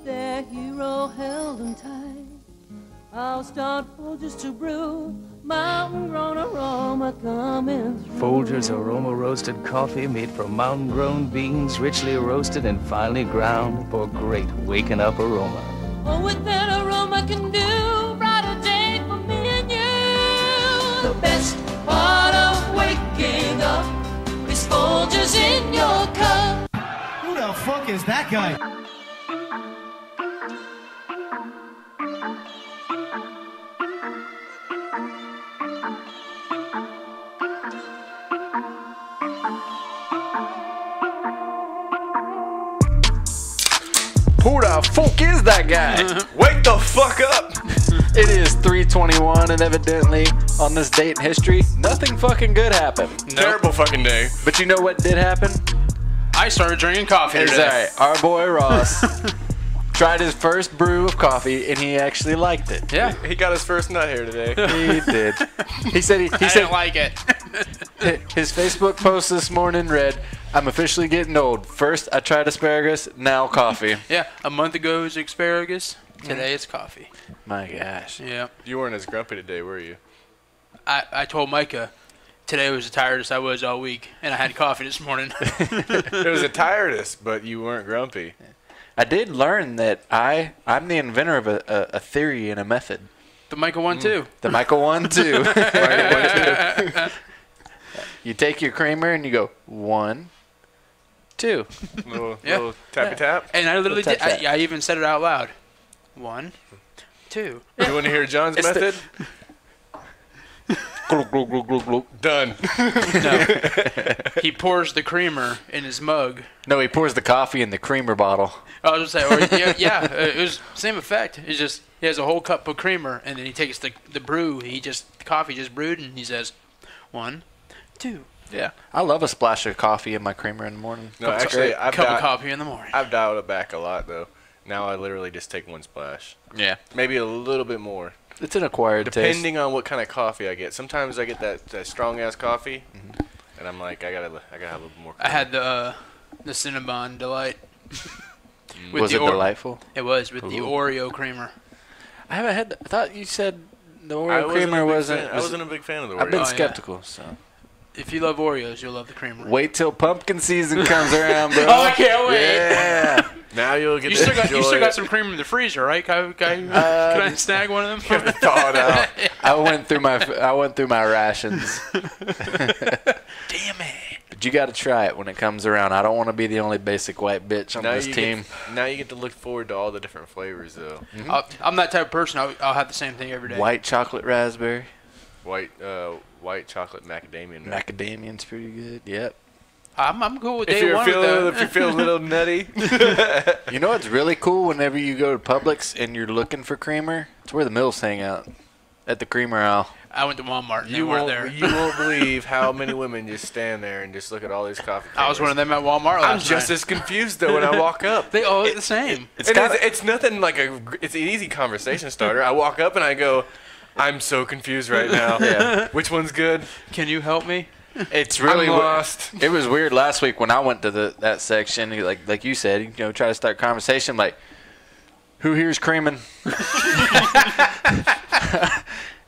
Their hero held them tight. I'll start Folgers to brew. Mountain-grown aroma coming through. Folgers aroma roasted coffee made from mountain-grown beans, richly roasted and finely ground for great waking up aroma. Oh, what that aroma can do, brighter day for me and you. The best part of waking up is Folgers in your cup. Who the fuck is that guy? Who the fuck is that guy? Wake the fuck up! It is 3:21, and evidently, on this date in history, nothing fucking good happened. Nope. Terrible fucking day. But you know what did happen? I started drinking coffee today. Right. Our boy Ross tried his first brew of coffee, and he actually liked it. Yeah. He got his first nut here today. He did. He said I didn't like it. His Facebook post this morning read, "I'm officially getting old. First I tried asparagus, now coffee." Yeah, a month ago it was asparagus. Today it's coffee. My gosh. Yeah. You weren't as grumpy today, were you? I told Micah today was the tiredest I was all week, and I had coffee this morning. It was a tiredness, but you weren't grumpy. I did learn that I'm the inventor of a theory and a method. The Micah one too. The Michael 1-2. You take your creamer and you go 1, 2. Little tappy tap. And I literally Tap, did. tap. I even said it out loud. 1, 2. You want to hear John's It's method? Glug, glug, glug, glug, glug. Done. No. He pours the creamer in his mug. No, he pours the coffee in the creamer bottle. I was just saying, it was same effect. It's just he has a whole cup of creamer, and then he takes the brew. The coffee just brewed, and he says, 1, 2. Yeah, I love a splash of coffee in my creamer in the morning. No, actually, Cup of coffee in the morning. I've dialed it back a lot, though. Now I literally just take one splash. Yeah, Maybe a little bit more. it's an acquired taste. Depending on what kind of coffee I get. Sometimes I get that strong-ass coffee, and I'm like, I gotta have a little more cream. I had the Cinnabon Delight. With Was the it delightful? It was with the Oreo creamer. I haven't had. I thought you said the I Oreo creamer wasn't. I wasn't a big fan of the Oreo. I've been Oh, yeah. skeptical, so. If you love Oreos, you'll love the creamer. Wait till pumpkin season comes around, bro. Oh, I can't wait. Yeah. Now you'll get You to still got enjoy some cream in the freezer, right? Can I snag one of them? thaw it out. I went through my rations. Damn it. But you got to try it when it comes around. I don't want to be the only basic white bitch on this team. Now you get to look forward to all the different flavors, though. I'm that type of person. I'll have the same thing every day. White chocolate raspberry. White chocolate macadamia nut. Macadamian's pretty good. Yep. I'm cool with If day you're one with feeling, that. if you feel a little nutty, You know what's really cool whenever you go to Publix and you're looking for creamer? It's where the mills hang out. At the creamer aisle. I went to Walmart and they you weren't won't there. you won't believe how many women just stand there and just look at all these coffee. I was one of creamers. them at Walmart last I'm just night. as confused though when I walk up. They all look the same. It's nothing like it's an easy conversation starter. I walk up and I go, I'm so confused right now. Yeah. Which one's good? Can you help me? It's really I'm lost. It was weird last week when I went to that section. Like you said, try to start conversation. Like, who here's creaming?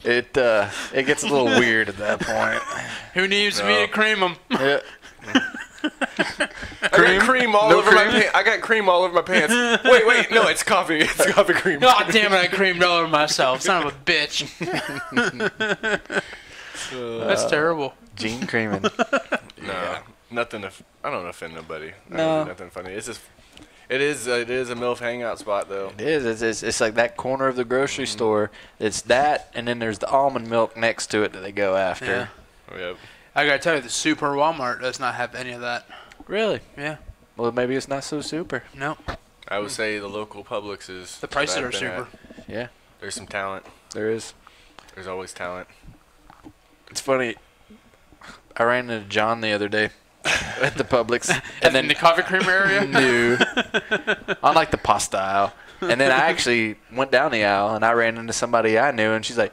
It gets a little weird at that point. Who needs me to cream them? Yeah. I got cream all over my pants. I got cream all over my pants. Wait, no, it's coffee. It's coffee cream. God damn it, I creamed all over myself. Son of a bitch. That's terrible. Gene creaming. No, nothing. I don't offend nobody. No. Nothing funny. It's just. It is a MILF hangout spot though. It is. It's like that corner of the grocery store. It's that, and then there's the almond milk next to it that they go after. Yeah. Oh, yep. I gotta tell you, the Super Walmart does not have any of that. Really? Yeah. Well, maybe it's not so super. No. I would say the local Publix is. The prices that I've are been super. at. Yeah, There's some talent. there is. There's always talent. It's funny. I ran into John the other day at the Publix, And then the coffee creamer area? no, on like the pasta aisle. And then I actually went down the aisle and I ran into somebody I knew, and she's like,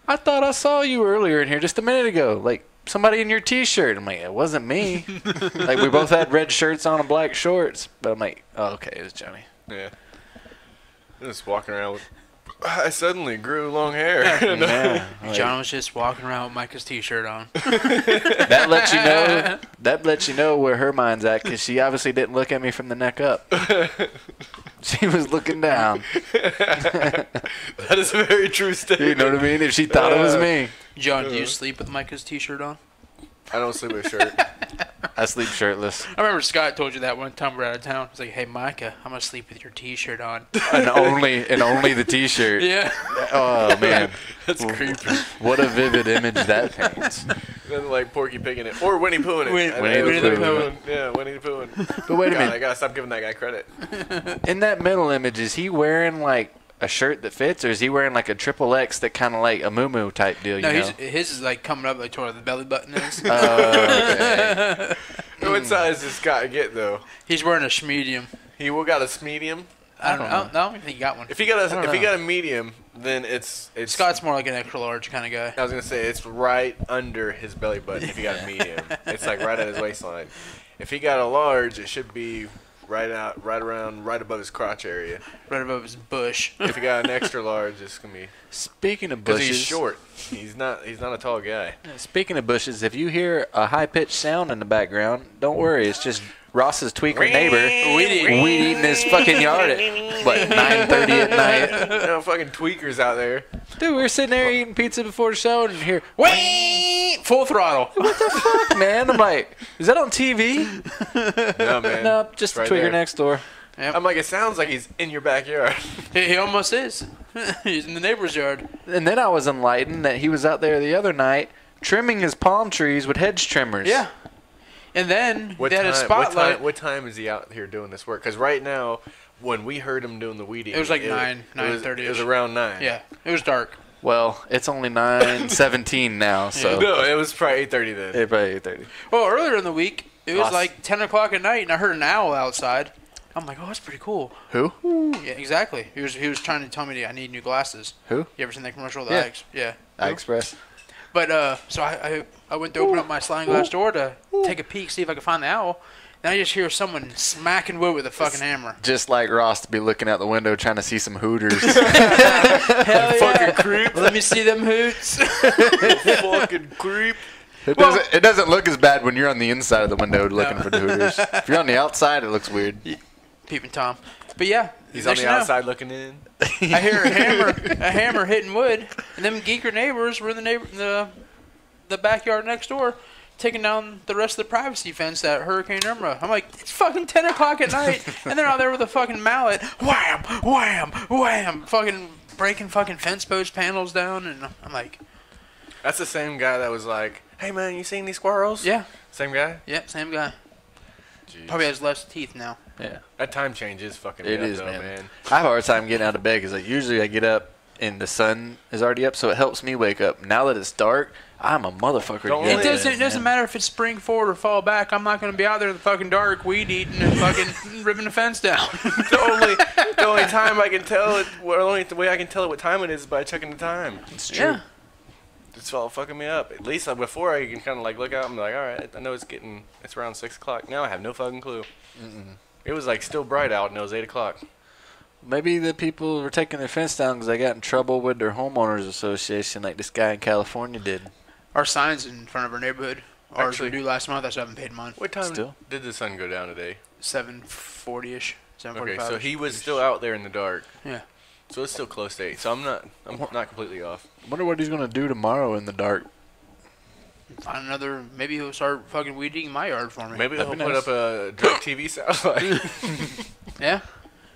"I thought I saw you earlier in here just a minute ago. Like somebody in your T-shirt." I'm like, "It wasn't me." Like we both had red shirts on and black shorts, but I'm like, "Oh, okay, it was Johnny." Yeah. Just walking around with. I suddenly grew long hair. Yeah. John was just walking around with Micah's t-shirt on. That lets you know. That lets you know where her mind's at, because she obviously didn't look at me from the neck up. She was looking down. That is a very true statement. You know what I mean? If she thought it was me. John, do you sleep with Micah's t-shirt on? I don't sleep with a shirt. I sleep shirtless. I remember Scott told you that one time we were out of town. He's like, "Hey, Micah, I'm gonna sleep with your t-shirt on." And only the t-shirt. Yeah. Oh man, That's creepy. what a vivid image that paints. Then like Porky Pig in it, or Winnie Pooh in it. Winnie the Pooh. Yeah, Winnie the Pooh. But wait a minute. I gotta stop giving that guy credit. In that middle image, is he wearing like a shirt that fits, or is he wearing like a XXX that kind of like a moo type deal? You No, know? his is like coming up like toward the belly button is. Okay. What size does Scott get though? He's wearing a medium. He got a medium. I don't don't even think he got one. If he got a medium, then it's Scott's more like an extra large kind of guy. I was gonna say it's right under his belly button. If he got a medium, it's like right at his waistline. If he got a large, it should be right above his crotch area. Right above his bush. If he got an extra large, it's gonna be Speaking of because bushes, he's short. He's not a tall guy. Speaking of bushes, if you hear a high-pitched sound in the background, don't worry. It's just Ross's tweaker neighbor weed eating his fucking yard at, 9:30 at night. No fucking tweakers out there. Dude, we were sitting there eating pizza before the show and hear, Wait! Full throttle. what the fuck, man? I'm like, is that on TV? No man. Nope, just the Right tweaker there. next door. I'm like, it sounds like he's in your backyard. He almost is. He's in the neighbor's yard. And then I was enlightened that he was out there the other night trimming his palm trees with hedge trimmers. Yeah. And then they had a spotlight. What time is he out here doing this work? Because right now, when we heard him doing the weed eating, It was like 9:30. It was around 9. Yeah, it was dark. Well, it's only 9:17 now, so No, it was probably 8:30 then. it's probably 8:30. Well, earlier in the week, it was Awesome. like 10 o'clock at night, and I heard an owl outside. I'm like, oh, that's pretty cool. Who? Yeah, exactly. He was trying to tell me I need new glasses. Who? You ever seen that commercial? Yeah. Yeah. iExpress. But so I went to open up my sliding glass door to take a peek, see if I could find the owl. Then I just hear someone smacking wood with a fucking hammer. Just like Ross to be looking out the window trying to see some hooters. Hell yeah. Fucking creep. Let me see them hoots. Fucking creep. It doesn't look as bad when you're on the inside of the window looking for the hooters. If you're on the outside, it looks weird. Peeping Tom. But yeah, He's on next the thing you know, outside looking in. I hear a hammer hitting wood, and them geeker neighbors were in the backyard next door, taking down the rest of the privacy fence that Hurricane Irma. I'm like, it's fucking 10 o'clock at night, and they're out there with a fucking mallet, wham, wham, wham, fucking breaking fucking fence post panels down, and I'm like, That's the same guy that was like, "Hey man, you seen these squirrels?" yeah, Same guy. yep, same guy. Jeez. Probably has less teeth now. Yeah, That time change is fucking. it me up, is, though, man. I have a hard time getting out of bed because like, usually I get up and the sun is already up, so it helps me wake up. Now that it's dark, I'm a motherfucker. Don't to get worry. in It bed, doesn't man. matter if it's spring forward or fall back. I'm not going to be out there in the fucking dark, weed eating and fucking ripping the fence down. the only time I can tell it, well, only the way I can tell it what time it is by checking the time. It's true. Yeah. It's all fucking me up. At least before I can kind of like look out and be like, all right, I know it's around 6 o'clock. Now I have no fucking clue. It was like still bright out and it was 8 o'clock. Maybe the people were taking their fence down because they got in trouble with their homeowners association, like this guy in California did. Our signs in front of our neighborhood. Ours Actually- were due last month. I still haven't paid mine. What time Still? did the sun go down today? 7:40ish. 7:45. Okay, so he was still out there in the dark. Yeah. So it's still close to 8. So I'm not completely off. Wonder what he's gonna do tomorrow in the dark. Find another. Maybe he'll start fucking weed eating my yard for me. Maybe he'll That'd be put nice. up a direct TV satellite. Yeah.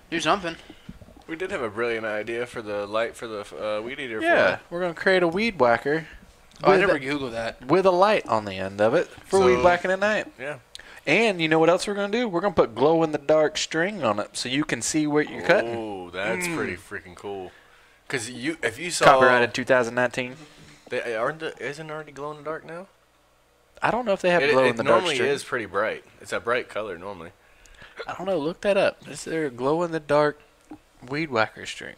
Do something. We did have a brilliant idea for the light for the weed eater. Yeah, we're gonna create a weed whacker Oh, I with, never Googled that. with a light on the end of it for So- weed whacking at night. Yeah. And you know what else we're gonna do? We're gonna put glow in the dark string on it so you can see where you're cutting. Oh, that's pretty freaking cool. Cause if you saw Copyrighted 2019. isn't it already glow in the dark now? I don't know if they have glow in the dark normally string. is pretty bright. It's a bright color normally. I don't know. Look that up. Is there a glow in the dark weed whacker string?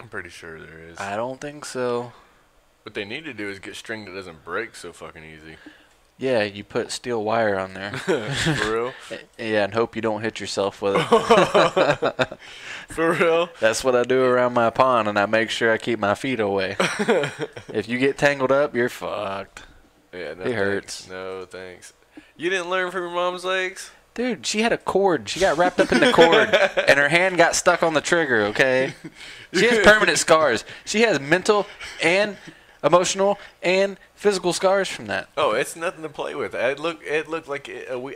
I'm pretty sure there is. I don't think so. What they need to do is get string that doesn't break so fucking easy. Yeah, you put steel wire on there. For real? Yeah, and hope you don't hit yourself with it. For real? That's what I do around my pond, and I make sure I keep my feet away. If you get tangled up, you're fucked. Yeah, no It hurts. thanks. No thanks. You didn't learn from your mom's legs? Dude, she had a cord. She got wrapped up in the cord, and her hand got stuck on the trigger, okay? She has permanent scars. She has mental and emotional and physical scars from that. Oh, it's nothing to play with. It looked like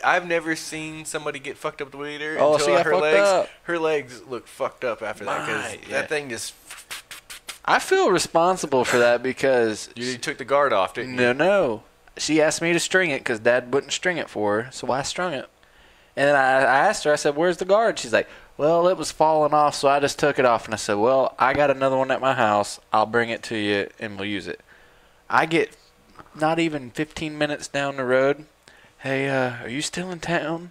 I've never seen somebody get fucked up with a weed eater Oh, until she got her fucked legs. up. Her legs look fucked up after that Right, because yeah. that thing just. I feel responsible for that because You took the guard off, didn't you? no. She asked me to string it because Dad wouldn't string it for her, so I strung it. And then I asked her, I said, "Where's the guard?" She's like, "Well, it was falling off, so I just took it off." And I said, "Well, I got another one at my house. I'll bring it to you, and we'll use it." I get not even 15 minutes down the road. "Hey, are you still in town?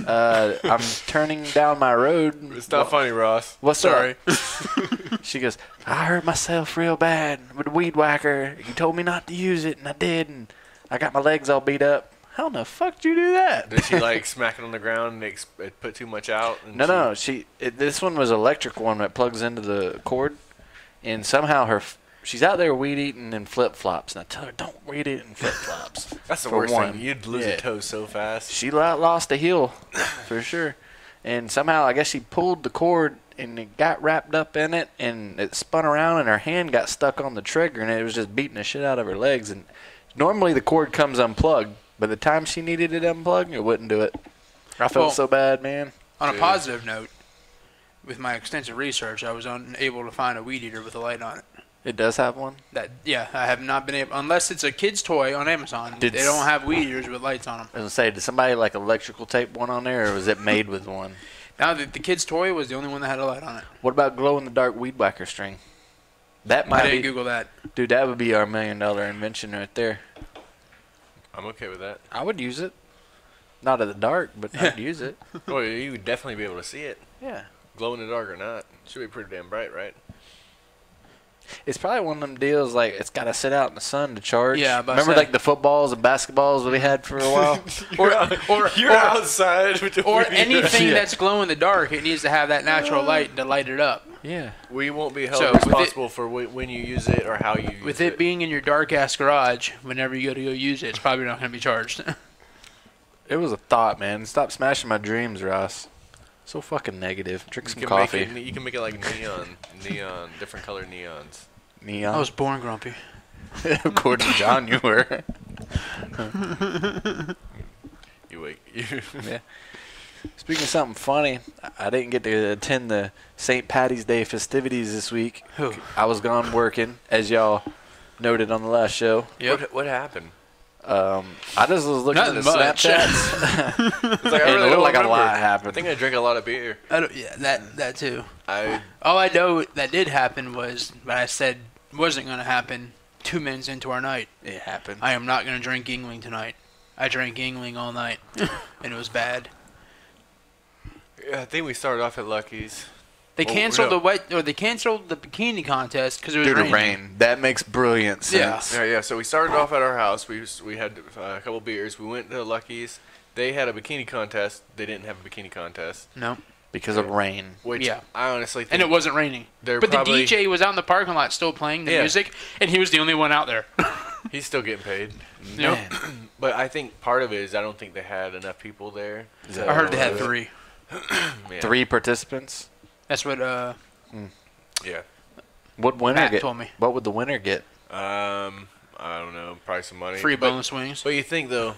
I'm turning down my road." It's not funny, Ross. What's Sorry. up? She goes, "I hurt myself real bad with a weed whacker. You told me not to use it, and I did, and I got my legs all beat up." How in the fuck did you do that? Did she like smack it on the ground and it put too much out? And No. This one was electric one that plugs into the cord, and somehow she's out there weed eating in flip flops, and I tell her, "Don't weed eat in flip flops." That's the for worst one. thing. You'd lose Yeah. a toe so fast. She lost a heel, for sure. And somehow, I guess she pulled the cord, and it got wrapped up in it, and it spun around, and her hand got stuck on the trigger, and it was just beating the shit out of her legs. And normally the cord comes unplugged, but the time she needed it unplugged, it wouldn't do it. I felt Well, so bad, man. On a Dude. positive note, with my extensive research, I was unable to find a weed eater with a light on it. It does have one? I have not been able, unless it's a kid's toy on Amazon. Did They don't have weed eaters with lights on them. I was going to say, did somebody like electrical tape one on there, or was it made with one? Now, the kid's toy was the only one that had a light on it. What about glow-in-the-dark weed whacker string? That I might didn't be, Google that. dude, that would be our $1 million invention right there. I'm okay with that. I would use it. Not in the dark, but I'd use it. Well, you would definitely be able to see it, Yeah. glow in the dark or not. Should be pretty damn bright, right? It's probably one of them deals like it's got to sit out in the sun to charge. Yeah, but remember like the footballs and basketballs that we had for a while. You're outside with the Or weed eater. anything Yeah. that's glow in the dark, it needs to have that natural light to light it up. Yeah. We won't be held So, with it- responsible for when you use it or how you use With it being in your dark ass garage, whenever you go to go use it, it's probably not going to be charged. It was a thought, man. Stop smashing my dreams, Ross. So fucking negative. Drink some you can coffee. Make it, you can make it like neon, different color neons. Neon. I was born grumpy. According to John, you were. You wake. Yeah. Speaking of something funny, I didn't get to attend the St. Paddy's Day festivities this week. Whew. I was gone working, as y'all noted on the last show. Yep. What happened? I just was looking at the Nothing much. Snapchats. It's like, I And really it looked don't like a remember. lot I happened. think I drank a lot of beer. Yeah, that too. I All I know that did happen was, but I said wasn't going to happen 2 minutes into our night. It happened. I am not going to drink Yingling tonight. I drank Yingling all night, and it was bad. I think we started off at Lucky's. They Oh, canceled no. they canceled the bikini contest because it was Due to raining. rain. That makes brilliant Yeah. sense. Yeah. So we started off at our house. We had a couple beers. We went to Lucky's. They had a bikini contest. They didn't have a bikini contest, No, Because of rain. which Yeah. I honestly think. and it wasn't raining. They're But probably- the DJ was out in the parking lot still playing the Yeah. music, and he was the only one out there. He's still getting paid. Yep. Man. But I think part of it is I don't think they had enough people there. I heard they had 3. Yeah. 3 participants. That's what Yeah. What winner Matt get? told me. What would the winner get? I don't know. Probably some money. Free But- bonus wings. But you think though?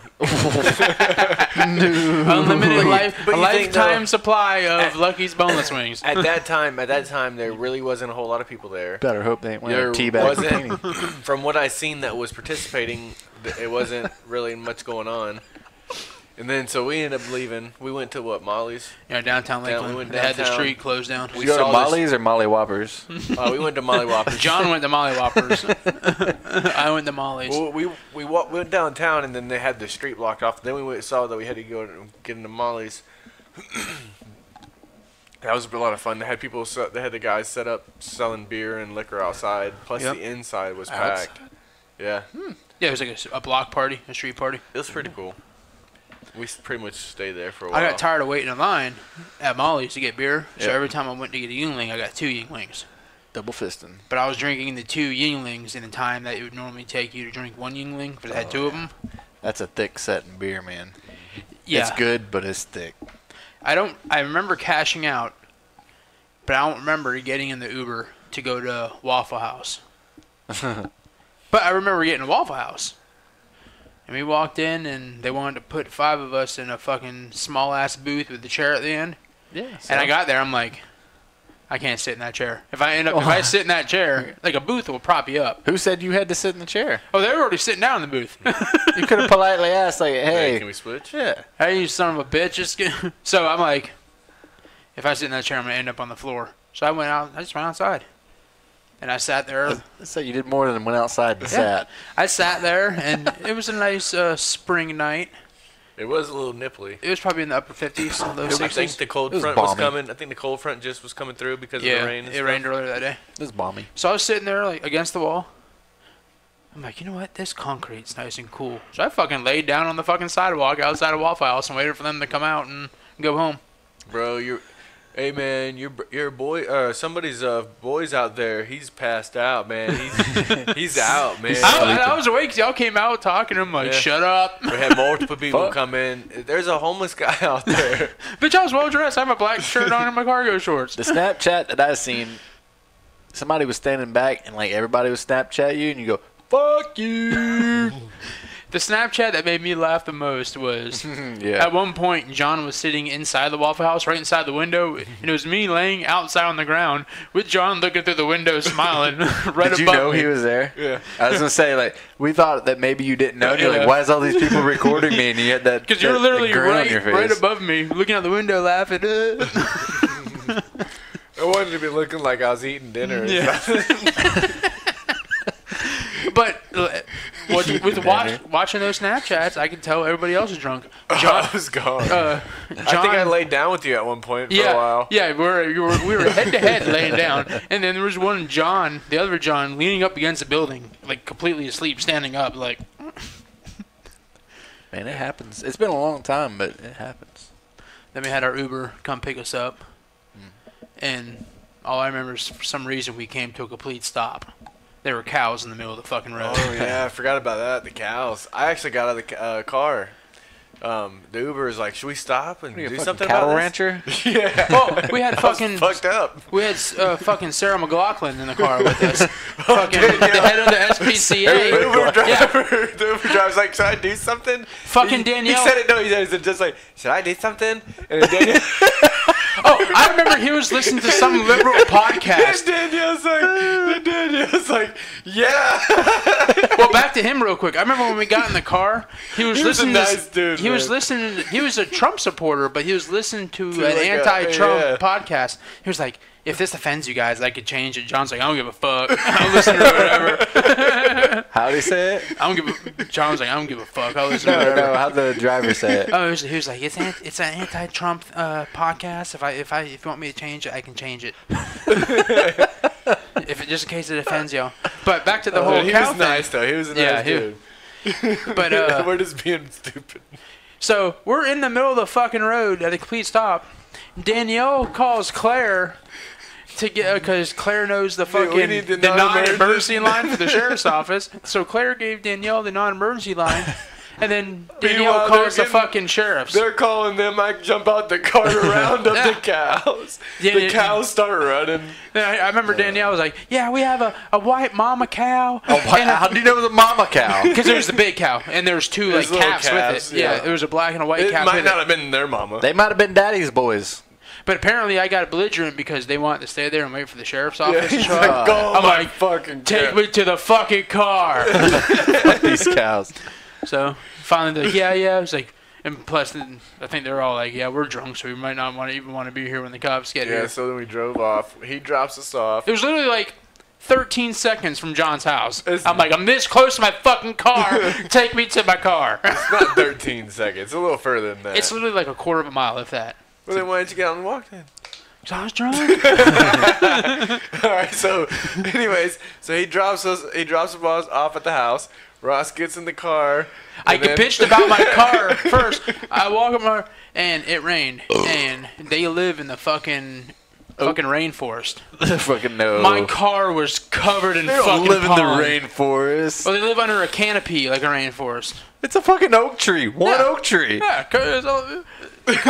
Unlimited But you think, lifetime though- supply of Lucky's boneless wings. At that time, there really wasn't a whole lot of people there. Better hope they ain't There wearing teabag wasn't, bikini. from what I seen that was participating, it wasn't really much going on. And then so we ended up leaving. We went to what, Molly's? Downtown Yeah, we Lakeland. went They had the downtown. street closed down. Did you go to saw this- Molly's or Molly Whoppers? We went to Molly Whoppers. John went to Molly Whoppers. I went to Molly's. Well, we went downtown and then they had the street blocked off. Then we saw that we had to go and get into Molly's. That was a lot of fun. They had people. They had the guys set up selling beer and liquor outside. Plus Yep. the inside was Outside? packed. Yeah. Yeah, it was like a block party, a street party. It was pretty cool. We pretty much stayed there for a while. I got tired of waiting in line at Molly's to get beer, so Yep. every time I went to get a Yingling, I got 2 Yinglings. Double fisting. But I was drinking the 2 Yinglings in the time that it would normally take you to drink 1 Yingling, because I had 2 of them. That's a thick setting beer, man. Yeah. It's good, but it's thick. I remember cashing out, but I don't remember getting in the Uber to go to Waffle House. But I remember getting to Waffle House. And we walked in, and they wanted to put 5 of us in a fucking small-ass booth with the chair at the end. Yeah. And I got there, I'm like, I can't sit in that chair. If I sit in that chair, like a booth will prop you up. Who said you had to sit in the chair? Oh, they were already sitting down in the booth. You could have politely asked, like, Hey, hey. can we switch? Yeah. Hey, you son of a bitch. So I'm like, if I sit in that chair, I'm going to end up on the floor. So I just went outside. And I sat there. So you did more than went outside and sat. I sat there, and it was a nice spring night. It was a little nipply. It was probably in the upper 50s, low I think 60s. the cold It was front was balmy. coming. I think the cold front just was coming through because of Yeah, the rain. And it rained earlier that day. It was balmy. So I was sitting there like against the wall. I'm like, you know what? This concrete's nice and cool. So I fucking laid down on the fucking sidewalk outside of Waffle House and waited for them to come out and go home. Bro, hey man, your boy, somebody's boy's out there. He's passed out, man. He's out, man. I was awake 'cause y'all came out talking. I'm like, Yeah. shut up. We had multiple people Fuck. come in. There's a homeless guy out there. Bitch, I was well dressed. I have a black shirt on and my cargo shorts. The Snapchat that I seen, somebody was standing back and like everybody was Snapchat you and you go, fuck you. The Snapchat that made me laugh the most was Yeah. at one point John was sitting inside the Waffle House, right inside the window, and it was me laying outside on the ground with John looking through the window, smiling right Did you above know me. he was there? Yeah. I was gonna say like we thought that maybe you didn't know. And you're Yeah. like, why is all these people recording me? And you had that Because you're that- literally the grin on your right face. above me, looking out the window, laughing. I wanted to be looking like I was eating dinner. Yeah. But watching those Snapchats, I could tell everybody else is drunk. John was gone. John, I think I laid down with you at one point for a while. Yeah, we were head to head laying down, and then there was one John, the other John, leaning up against the building, like completely asleep, standing up, like. Man, it happens. It's been a long time, but it happens. Then we had our Uber come pick us up, and all I remember is for some reason we came to a complete stop. There were cows in the middle of the fucking road. Oh yeah, I forgot about that. The cows. I actually got out of the car. The Uber is like, should we stop and do something cattle about rancher? this? Yeah. Oh, we had I was fucking fucked up. we had fucking Sarah McLaughlin in the car with us. Fucking the head of the SPCA. Uber driver. The Uber driver's like, should I do something? Fucking Danielle. He said it. No, he said it just like, should I do something? And then Danielle. Oh, I remember he was listening to some liberal podcast. Danielle's like, yeah. Well, back to him real quick. I remember when we got in the car, he was He was a listening nice to dude, he was man. listening. He was a Trump supporter, but he was listening to an like a- anti-Trump yeah. podcast. He was like, "If this offends you guys, I could change it." John's like, "I don't give a fuck. I'll listen to whatever." How'd he say it? I don't give. John was like, "I don't give a fuck. I'll listen to No, whatever." no. How'd the driver say it? Oh, he was like, "It's an anti-Trump podcast. If you want me to change it, I can change it. If it just in case it offends y'all." But back to the whole He cow was thing. nice though. He was a Yeah, nice he- dude. But We're just being stupid. so we're in the middle of the fucking road at a complete stop. Danielle calls Claire to get because Claire knows the Dude, we fucking need the the non-emergency. non-emergency line for the sheriff's office. So Claire gave Danielle the non-emergency line, and then Danielle Meanwhile, calls the they're getting- fucking sheriffs. They're calling them. I jump out the car to round up the cows. Yeah, The yeah, cows start running. And I remember Danielle was like, "Yeah, we have a white mama cow." How do you know it was a mama cow? Because there was the big cow, and there was two There's like little calves calves, with it. Yeah, yeah. there was a black and a white It calf might with not it. have been their mama. They might have been daddy's boys. But apparently, I got belligerent because they wanted to stay there and wait for the sheriff's office to He's show like, up. go I'm my like, fucking "Take crap." me to the fucking car." These cows. So finally, they're like, yeah. I was like, and plus, I think they're all like, "Yeah, we're drunk, so we might not want to be here when the cops get Yeah, here." so then we drove off. He drops us off. It was literally like 13 seconds from John's house. It's- I'm like, "I'm this close to my fucking car. Take me to my car." It's not 13 seconds. It's a little further than that. It's literally like a quarter of a mile, if that. Well, then why didn't you get out and walk then? 'Cause I was drunk. All right. So, anyways, so he drops us off at the house. Ross gets in the car. I get pitched about my car first. I walk up and it rained. And they live in the fucking rainforest. Fucking no. My car was covered in They fucking don't live in pollen. the rainforest. Well, they live under a canopy like a rainforest. It's a fucking oak tree. One oak tree. Yeah, Fucking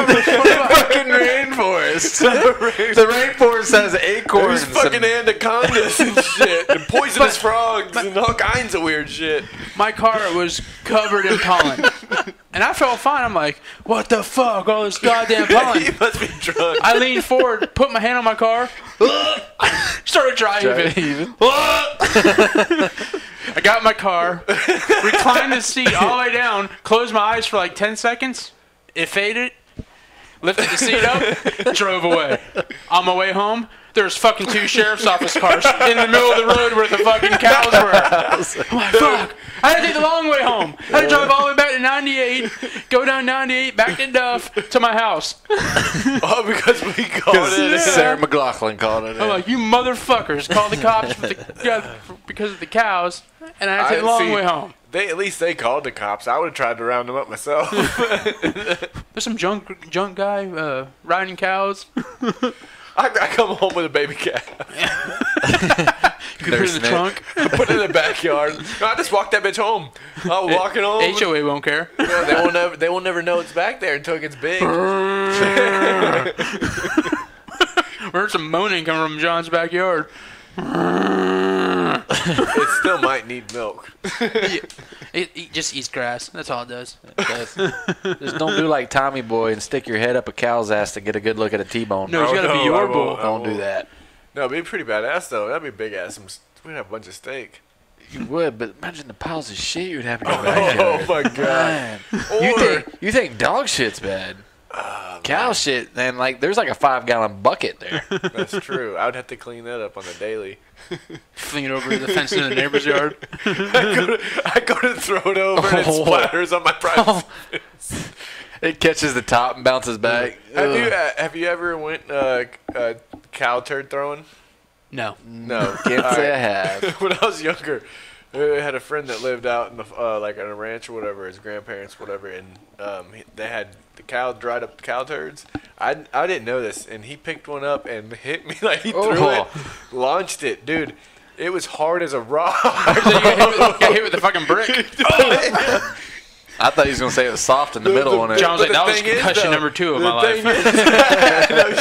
rainforest. The rainforest has acorns. There's fucking anacondas and shit, and poisonous frogs, and all kinds of weird shit. My car was covered in pollen. And I felt fine. I'm like, what the fuck? All this goddamn pollen. You must be drunk. I leaned forward, put my hand on my car, started driving. I got in my car, reclined the seat all the way down, closed my eyes for like 10 seconds. It faded, lifted the seat up, drove away. On my way home, there's fucking 2 sheriff's office cars in the middle of the road where the fucking cows were. I'm like, fuck. I had to take the long way home. I had to drive all the way back to 98, go down 98, back to Duff, to my house. Oh, because we called it. Sarah McLaughlin called it. I'm like, you motherfuckers called the cops because of the cows, and I had to take the long way home. At least they called the cops. I would have tried to round them up myself. There's some junk guy riding cows. I come home with a baby cat. You put it in the trunk. I put it in the backyard. No, I just walked that bitch home. I was walking home. HOA won't care. No, they will never know it's back there until it gets big. We heard some moaning coming from John's backyard. It still might need milk. It just eats grass. That's all it does. Just don't do like Tommy Boy and stick your head up a cow's ass to get a good look at a T-bone. No, it's got to be your bull. Don't do that. No, it'd be pretty badass though. That'd be big ass. We'd have a bunch of steak. You would, but imagine the piles of shit you'd have in your backyard. Oh my god! You think dog shit's bad? Cow shit, then there's like a 5-gallon bucket there. That's true. I would have to clean that up on the daily. Fling it over the fence in the neighbor's yard. I go to throw it over and it splatters on my private fence. It catches the top and bounces back. Have you ever went cow turd throwing? No. No. Can't say I have. When I was younger, I had a friend that lived out in the like on a ranch or whatever, his grandparents, whatever, and they had the dried up cow turds. I didn't know this, and he picked one up and hit me he threw it, launched it, dude. It was hard as a rock. You got hit with the fucking brick. I thought he was gonna say it was soft in the middle on it. John was like, that was concussion number 2 of my life. No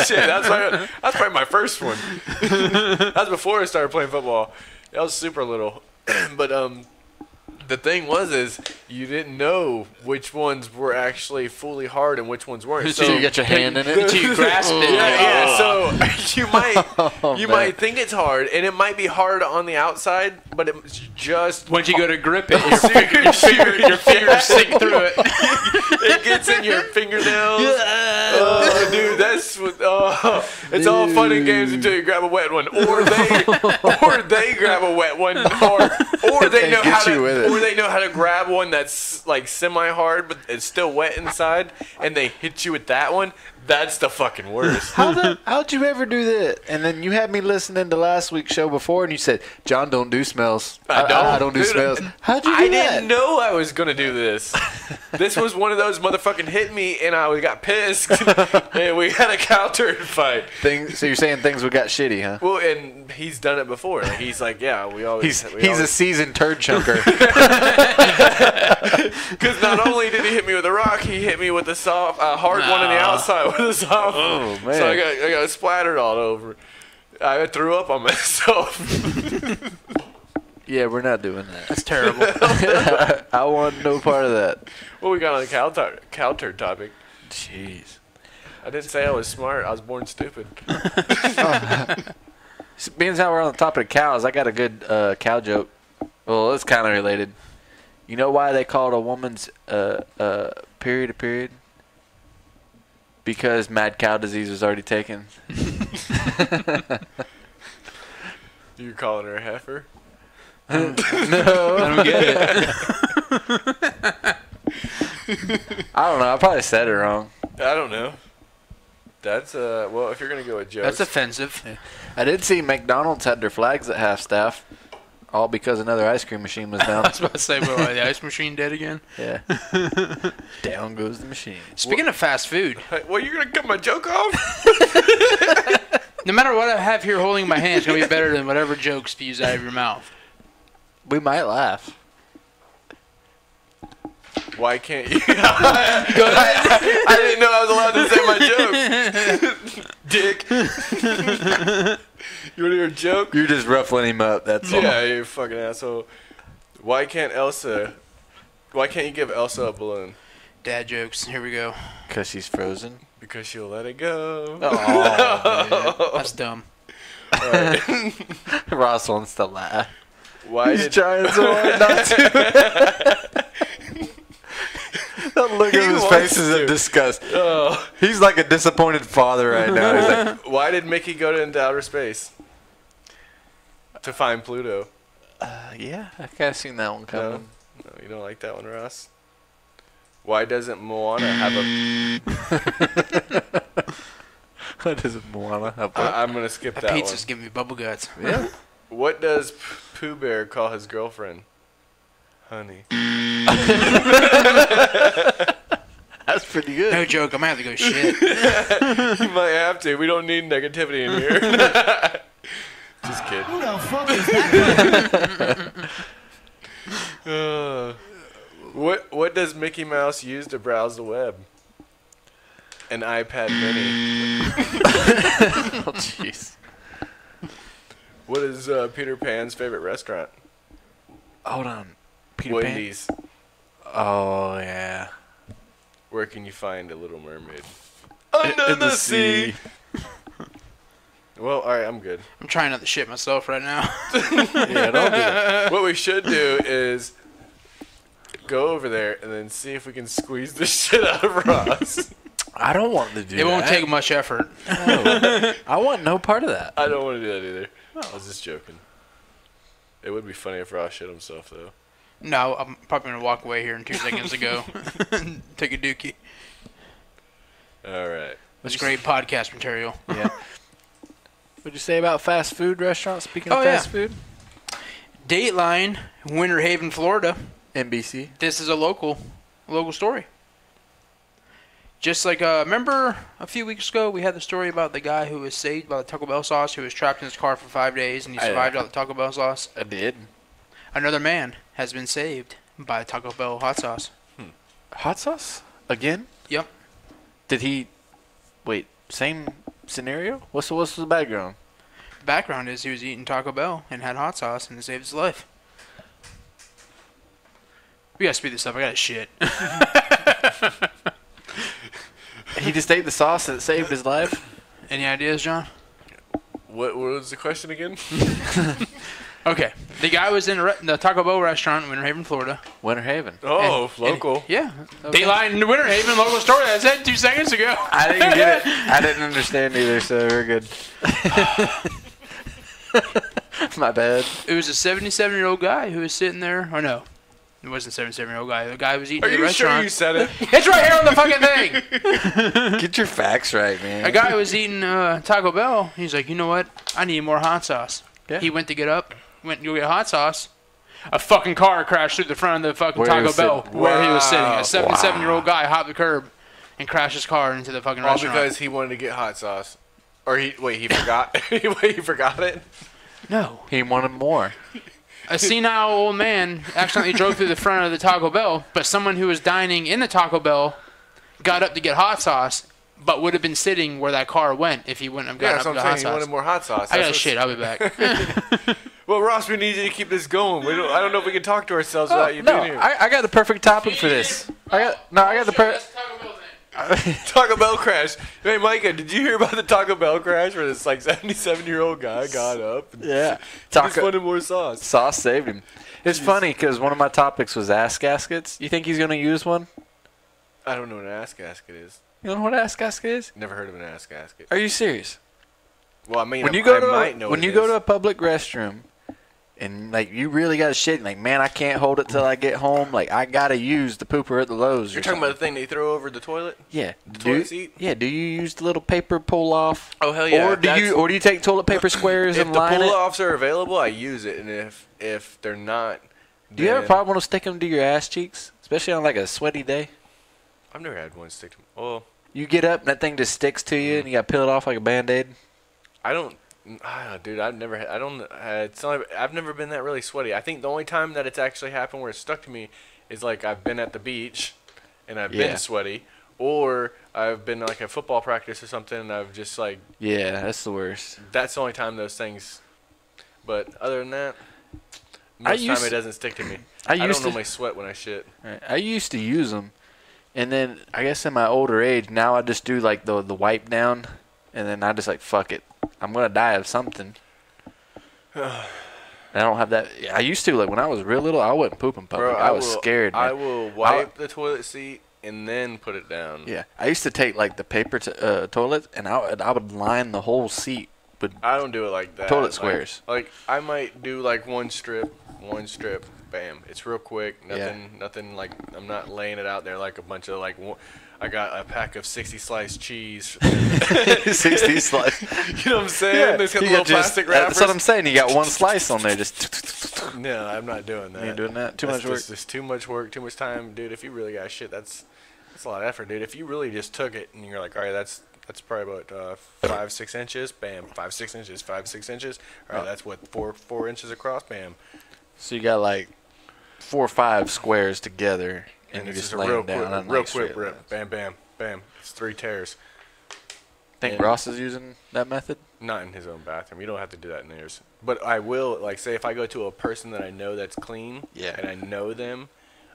shit. That's probably my first one. That was before I started playing football. I was super little. But the thing is you didn't know which ones were actually fully hard and which ones weren't. So you get your hand in it. Until you grasp it. Yeah. So you might think it's hard, and it might be hard on the outside, but it's just once you go to grip it, your fingers sink through it. It gets in your fingernails. Oh, dude, that's what. Oh, it's all fun and games until you grab a wet one, or they grab a wet one, or they know how to grab one that's like semi-hard, but it's still wet inside, and they hit you with that one. That's the fucking worst. How'd you ever do that? And then you had me listening to last week's show before, and you said, "John don't do smells. I don't do smells." How'd you do that? I didn't know I was gonna do this. This was one of those motherfucking hit me, and I got pissed, and we had a cow turd fight. So you're saying things got shitty, huh? Well, and he's done it before. He's like, yeah, we always. He's a seasoned turd chunker. Because not only did he hit me with a rock, he hit me with a soft, hard one on the outside with a soft. Oh man! So I got splattered all over. I threw up on myself. Yeah, we're not doing that. That's terrible. I want no part of that. What we got on the cow turd topic? Jeez. I didn't say I was smart. I was born stupid. Being as how we're on the topic of cows, I got a good cow joke. Well, it's kind of related. You know why they called a woman's period a period? Because mad cow disease was already taken. You're calling her a heifer? No. I don't get it. I don't know. I probably said it wrong. I don't know. That's well, if you're gonna go with jokes, That's offensive. I did see McDonald's had their flags at half staff, all because another ice cream machine was I down. was about to say, but the ice machine dead again? Yeah. Down goes the machine. Speaking of fast food, Hey, well, you're gonna cut my joke off. no matter what I have here holding in my hand, it's going to be better than whatever jokes spews out of your mouth. We might laugh. Why can't you? I didn't know I was allowed to say my joke. Dick. You want to hear a joke? You're just ruffling him up, that's all. Yeah, you fucking asshole. Why can't you give Elsa a balloon? Dad jokes. Here we go. Because she's frozen. Because she'll let it go. Oh, That's dumb. Ross wants to laugh. Why He's did trying so hard not to. That look at his face is of disgust. Oh. He's like a disappointed father right now. He's like, Why did Mickey go into outer space? To find Pluto. yeah, I kind of seen that one No, coming. no, you don't like that one, Ross. Why doesn't Moana have a? What does Moana have? What? I'm gonna skip That that pizza's one. giving me bubble guts. Yeah. What does Pooh Bear call his girlfriend? Honey. That's pretty good. No joke. I might have to go shit. You might have to. We don't need negativity in here. Just kidding. Who the fuck is that guy? What does Mickey Mouse use to browse the web? An iPad Mini. Oh, jeez. What is Peter Pan's favorite restaurant? Hold on. Peter Wendy's. Pan? Oh, yeah. Where can you find a Little Mermaid? In the sea. Well, all right, I'm good. I'm trying not to shit myself right now. Yeah, don't do that. What we should do is go over there and then see if we can squeeze the shit out of Ross. I don't want to do that. It won't take much effort. No. I want no part of that. I don't want to do that either. I was just joking. It would be funny if Ross shit himself, though. No, I'm probably going to walk away here in 2 seconds to go. Take a dookie. All right. That's great podcast material. Yeah. What'd you say about fast food restaurants? Speaking of Oh, fast yeah. food? Dateline, Winter Haven, Florida. NBC. This is a local story. Just like, remember a few weeks ago we had the story about the guy who was saved by the Taco Bell sauce, who was trapped in his car for 5 days and he survived out the Taco Bell sauce? I did. Another man has been saved by Taco Bell hot sauce. Hot sauce? Again? Yep. Did he... Wait, same scenario? What's the background? The background is he was eating Taco Bell and had hot sauce and it saved his life. We gotta speed this up. I got shit. He just ate the sauce that saved his life? Any ideas, John? What was the question again? Okay. The guy was in the Taco Bell restaurant in Winter Haven, Florida. Winter Haven. Oh, And- local. Yeah. Dateline in Winter Haven, local story. I said 2 seconds ago. I didn't get it. I didn't understand either, so we're good. My bad. It was a 77-year-old guy who was sitting there. Oh, no. It wasn't a 77-year-old guy. The guy was eating Are at the you restaurant. sure you said it? It's right here on the fucking thing. Get your facts right, man. A guy was eating Taco Bell. He's like, you know what? I need more hot sauce. Yeah. He went to get up, went to go get hot sauce. A fucking car crashed through the front of the fucking Where he Taco was Bell sitting. where he was sitting. Wow. A 77-year-old guy hopped the curb and crashed his car into the fucking All restaurant. because he wanted to get hot sauce. Or he forgot. He forgot it. No. He wanted more. A senile old man accidentally drove through the front of the Taco Bell, but someone who was dining in the Taco Bell got up to get hot sauce, but would have been sitting where that car went if he wouldn't have Yeah, gotten that's up what to I'm get saying. He hot wanted sauce. more hot sauce. I got That's shit. I'll be back. Well, Ross, we need you to keep this going. I don't know if we can talk to ourselves without you No, being here. I got the perfect topic for this. I got the perfect... Taco Bell crash. Hey, Micah, did you hear about the Taco Bell crash where this like 77-year-old guy got up and Yeah. just wanted more sauce? Sauce saved him. It's funny because one of my topics was ass gaskets. You think he's going to use one? I don't know what an ass gasket is. You know what an ass gasket is? Never heard of an ass gasket. Are you serious? Well, I mean, When you go I might know when what you it go is. to a public restroom and like you really got to shit. Like, man, I can't hold it till I get home. Like, I gotta use the pooper at the Lowe's. You're talking about the thing that you throw over the toilet? Yeah, toilet seat? Yeah, do you use the little paper pull off? Oh hell yeah! Or do you take toilet paper squares if and the line it? pull offs are available, I use it, and if they're not, Do you have a problem with sticking them to your ass cheeks, especially on like a sweaty day? I've never had one stick to me. Well, You get up and that thing just sticks to you, and you got to peel it off like a Band-Aid. I don't. Dude, I've never had. I don't. It's not, I've never been that really sweaty. I think the only time that it's actually happened where it's stuck to me is like I've been at the beach, and I've been sweaty, or I've been like at football practice or something, and I've just like. Yeah, that's the worst. That's the only time those things. But other than that, most time it doesn't stick to me. I don't normally sweat when I shit. Right. I used to use them, and then I guess in my older age now I just do like the wipe down, and then I just like fuck it. I'm gonna die of something. I don't have that. I used to, like when I was real little, I wouldn't poop in public. Bro, I was scared. Man. I will wipe the toilet seat and then put it down. Yeah, I used to take like the paper toilet, and I would line the whole seat with. I don't do it like that. Toilet squares. Like I might do like one strip, bam. It's real quick. Nothing like I'm not laying it out there like a bunch of like. I got a pack of 60 slice cheese. 60 slice. You know what I'm saying? Yeah. There's got little plastic wrappers. That's what I'm saying. You got one slice on there, just. No, I'm not doing that. You ain't doing that? Too much work? It's too much work, too much time. Dude, if you really got shit, that's a lot of effort, dude. If you really just took it and you're like, all right, that's probably about 5-6 inches, bam, 5-6 inches, 5-6 inches. All right, that's what, 4 inches across, bam. So you got like 4 or 5 squares together. And you're it's just a laying real down quick, on real nice quick rip. Bam, bam, bam. It's 3 tears. Think Ross is using that method? Not in his own bathroom. You don't have to do that in yours. But I will, like, say if I go to a person that I know that's clean, and I know them,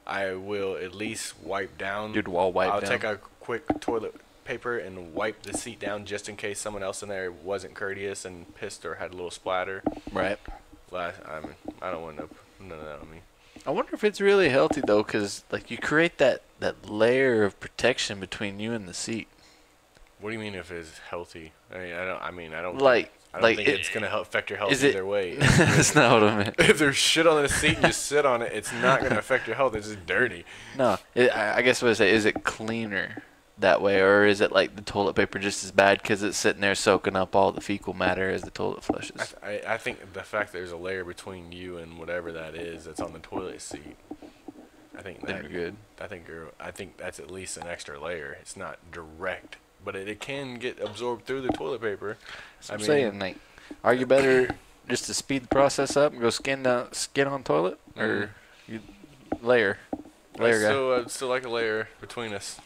I will at least wipe down. Dude, wall wipe I'll down. take a quick toilet paper and wipe the seat down just in case someone else in there wasn't courteous and pissed or had a little splatter. Right. I don't want none of that on me. I wonder if it's really healthy though, because like you create that layer of protection between you and the seat. What do you mean if it's healthy? I don't Like, think it's gonna affect your health either way. That's not what I meant. If there's shit on the seat and you sit on it, it's not gonna affect your health. It's just dirty. No, I guess what I say is it cleaner that way, or is it like the toilet paper just as bad because it's sitting there soaking up all the fecal matter as the toilet flushes? I think the fact that there's a layer between you and whatever that is that's on the toilet seat. I think That'd be good. I think that's at least an extra layer. It's not direct, but it can get absorbed through the toilet paper. I'm saying, like, are you better just to speed the process up and go skin on toilet, or you layer guy? Still like a layer between us.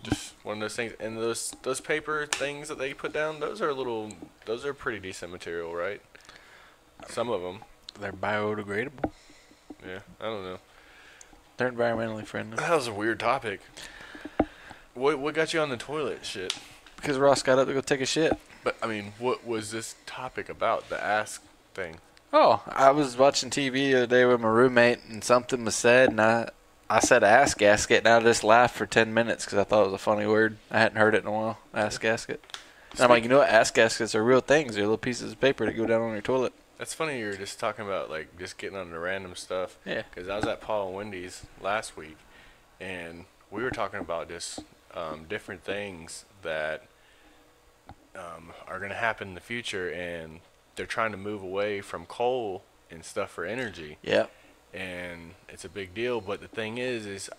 Just one of those things, and those paper things that they put down, those are pretty decent material, right? Some of them. They're biodegradable. Yeah, I don't know. They're environmentally friendly. That was a weird topic. What got you on the toilet shit? Because Ross got up to go take a shit. But I mean, what was this topic about? The ask thing. Oh, I was watching TV the other day with my roommate, and something was said, and I said ask gasket, and I just laughed for 10 minutes because I thought it was a funny word. I hadn't heard it in a while. Ask gasket. And I'm like, you know what? Ask gaskets are real things. They're little pieces of paper that go down on your toilet. That's funny you were just talking about, like, just getting on the random stuff. Yeah. Because I was at Paul and Wendy's last week, and we were talking about just different things that are going to happen in the future, and they're trying to move away from coal and stuff for energy. Yeah. And it's a big deal, but the thing is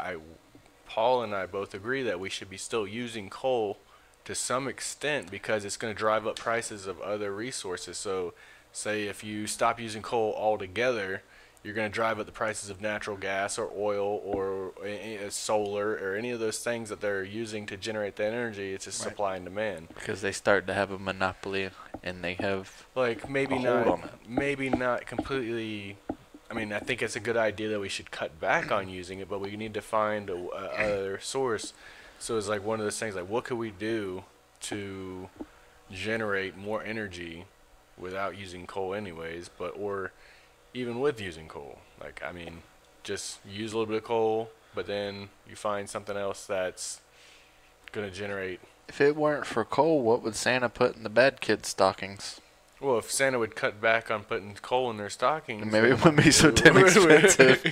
Paul and I both agree that we should be still using coal to some extent because it's going to drive up prices of other resources. So say if you stop using coal altogether, you're going to drive up the prices of natural gas or oil or solar or any of those things that they're using to generate the energy. It's just supply and demand. Because they start to have a monopoly, and they have like maybe not completely. I mean, I think it's a good idea that we should cut back on using it, but we need to find other source. So it's like one of those things, like what could we do to generate more energy without using coal anyways, or even with using coal? Like, I mean, just use a little bit of coal, but then you find something else that's going to generate. If it weren't for coal, what would Santa put in the bad kids' stockings? Well, if Santa would cut back on putting coal in their stockings, Maybe it wouldn't be so damn expensive.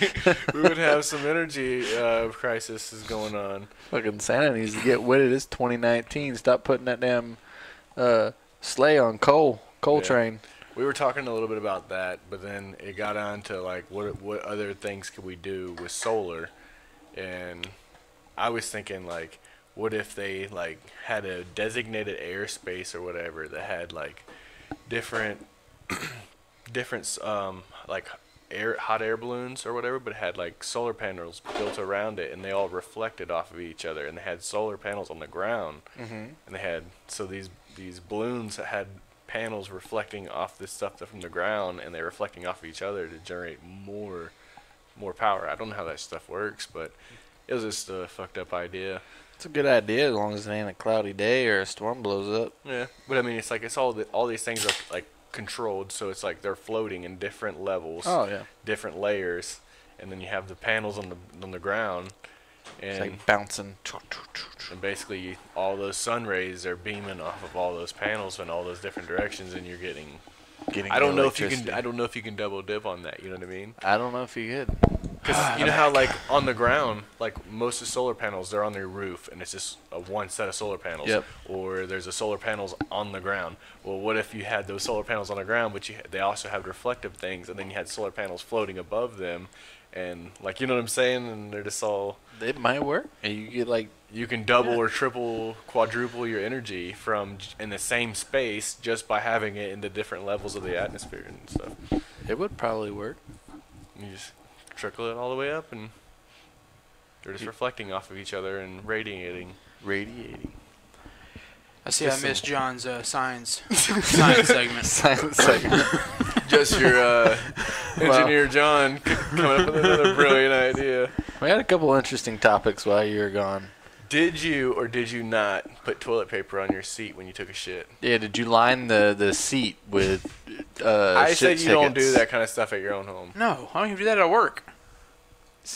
we would have some energy crisis going on. Fucking Santa needs to get with it. It's 2019. Stop putting that damn sleigh on coal train. We were talking a little bit about that, but then it got on to like what other things could we do with solar, and I was thinking like, what if they like had a designated airspace or whatever that had like different like hot air balloons or whatever, but it had like solar panels built around it, and they all reflected off of each other, and they had solar panels on the ground, and they had these balloons that had panels reflecting off this stuff from the ground, and they're reflecting off of each other to generate more power. I don't know how that stuff works, but it was just a fucked up idea. It's a good idea as long as it ain't a cloudy day or a storm blows up. Yeah, but I mean, it's like all these things are like controlled, so it's like they're floating in different levels, different layers, and then you have the panels on the ground, and it's like bouncing. And basically, all those sun rays are beaming off of all those panels in all those different directions, and you're getting. I don't know if you can. I don't know if you can double dip on that. You know what I mean? I don't know if you could. Because you know how like on the ground, like most of the solar panels, they're on their roof, and it's just one set of solar panels. Yep. Or there's a solar panels on the ground. Well, what if you had those solar panels on the ground, but they also have reflective things, and then you had solar panels floating above them, and like you know what I'm saying? And they're just all. It might work. And you get like. You can double or triple, quadruple your energy from in the same space just by having it in the different levels of the atmosphere and stuff. It would probably work. You just trickle it all the way up, and they're just reflecting off of each other and radiating. I see. I missed John's science segment. Science segment. Just your engineer John coming up with another brilliant idea. We had a couple interesting topics while you were gone. Did you or did you not put toilet paper on your seat when you took a shit? Yeah, did you line the seat with I shit said you tickets? don't do that kind of stuff at your own home. No, I don't even do that at work.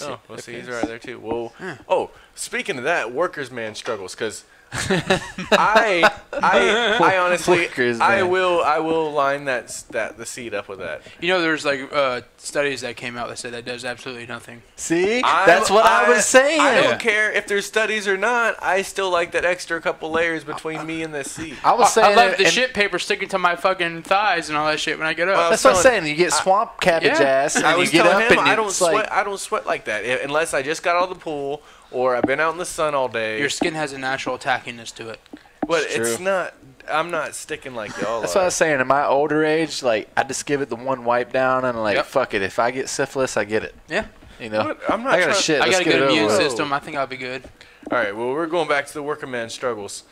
Oh, well, see, he's right there too. Well, oh, speaking of that, workers' man struggles, because I honestly, I will line the seat up with that. You know, there's like studies that came out that said that does absolutely nothing. See, that's what I was saying. I don't care if there's studies or not. I still like that extra couple layers between me and the seat. I was saying, I love the shit paper sticking to my fucking thighs and all that shit when I get up. That's what I'm saying. You get swamp cabbage ass, and you get up and I don't sweat like that unless I just got out of the pool or I've been out in the sun all day. Your skin has a natural tackiness to it. But it's not. I'm not sticking like y'all. That's what I was saying. In my older age, like I just give it the one wipe down and like fuck it. If I get syphilis, I get it. Yeah. You know. I'm not. I got a shit. I got a good immune system. system. I think I'll be good. All right. Well, we're going back to the working man struggles.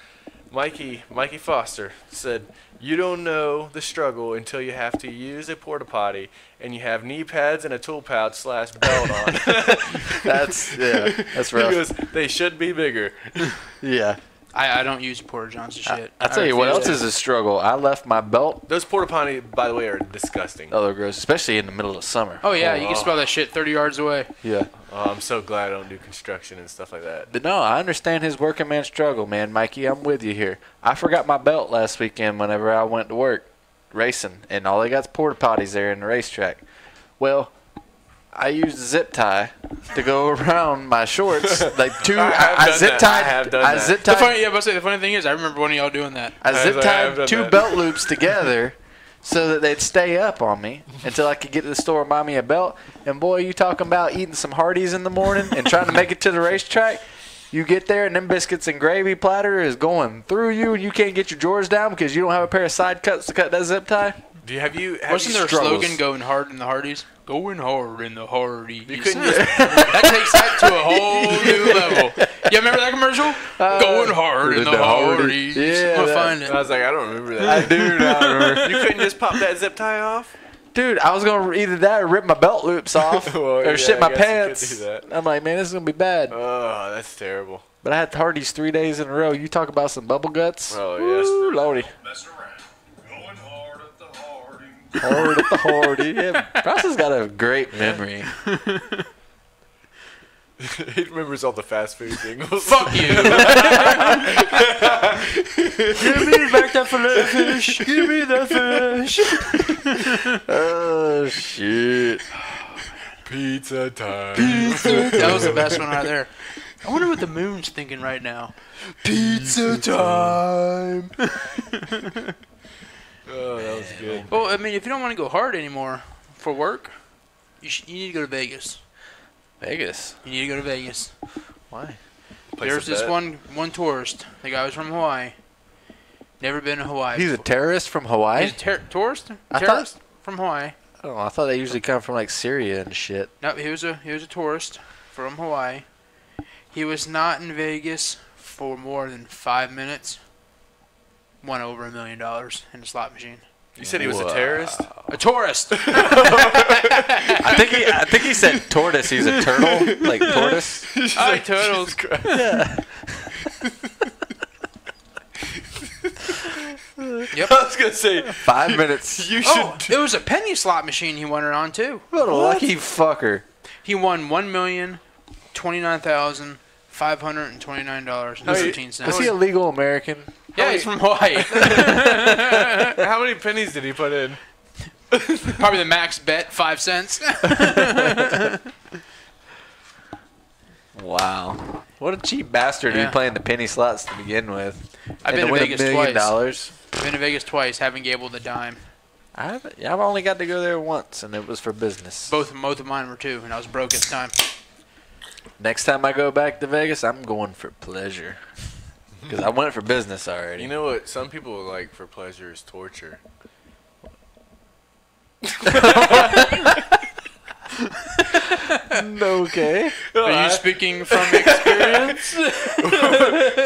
Mikey Foster said, "You don't know the struggle until you have to use a porta potty and you have knee pads and a tool pouch / belt on." That's rough. He goes, "They should be bigger." Yeah. I don't use porta johns and shit. I'll tell you what else is a struggle. I left my belt. Those porta potty, by the way, are disgusting. Oh, they're gross, especially in the middle of summer. Oh yeah, you can smell that shit 30 yards away. Yeah. Oh, I'm so glad I don't do construction and stuff like that. But no, I understand his working man struggle, man. Mikey, I'm with you here. I forgot my belt last weekend whenever I went to work racing, and all they got's porta potties there in the racetrack. Well, I used a zip tie to go around my shorts. Like two, I zip tied. The funny thing is, I remember one of y'all doing that. I zip tied two belt loops together so that they'd stay up on me until I could get to the store and buy me a belt. And boy, you talking about eating some Hardee's in the morning and trying to make it to the racetrack. You get there and them biscuits and gravy platter is going through you, and you can't get your drawers down because you don't have a pair of side cuts to cut that zip tie. Wasn't there a slogan, "Going hard in the Hardee's"? Going hard in the Hardee's. You couldn't that takes that to a whole new level. You remember that commercial? Going hard in the Hardee's. Yeah, I'm find it. I was like, I don't remember that. I do not remember. You couldn't just pop that zip tie off? Dude, I was going to either that or rip my belt loops off or shit my pants. You could do that. I'm like, man, this is going to be bad. Oh, that's terrible. But I had Hardee's 3 days in a row. You talk about some bubble guts. Oh, yes. Ooh, Lordy. Mess around. Going hard at the Hardy. Hard at the Hardy. Yeah, Ross has got a great memory. He remembers all the fast food jingles. Fuck you. Give me back that fillet fish. Give me that fish. Oh shit! Pizza time. That was the best one right there. I wonder what the moon's thinking right now. Pizza time. Oh, that was good. Well, I mean, if you don't want to go hard anymore for work, you need to go to Vegas. Vegas. You need to go to Vegas. Why? There's this one tourist. The guy was from Hawaii. Never been to Hawaii. He's a before. terrorist from Hawaii. He's a tourist? I Terrorist from Hawaii. Oh, I thought they usually come from like Syria and shit. No, he was a tourist from Hawaii. He was not in Vegas for more than 5 minutes. Won over $1 million in a slot machine. You said he was a terrorist? A tourist. I think he said tortoise. He's a turtle, like tortoise. I like turtles. Yeah. Yep. I was gonna say 5 minutes. you should. Oh, it was a penny slot machine he won it on too. What a lucky fucker. He won $1,029,529.15. Is he a legal American? Yeah, he's from Hawaii. How many pennies did he put in? Probably the max bet, 5 cents. Wow. What a cheap bastard to Yeah. be playing the penny slots to begin with. I've And been to win Vegas $1 million. twice. Been to Vegas twice, haven't gambled a dime. I've only got to go there once, and it was for business. Both of mine were too, and I was broke at the time. Next time I go back to Vegas, I'm going for pleasure. Because I went for business already. You know what? Some people like for pleasure is torture. Okay. Are you speaking from experience?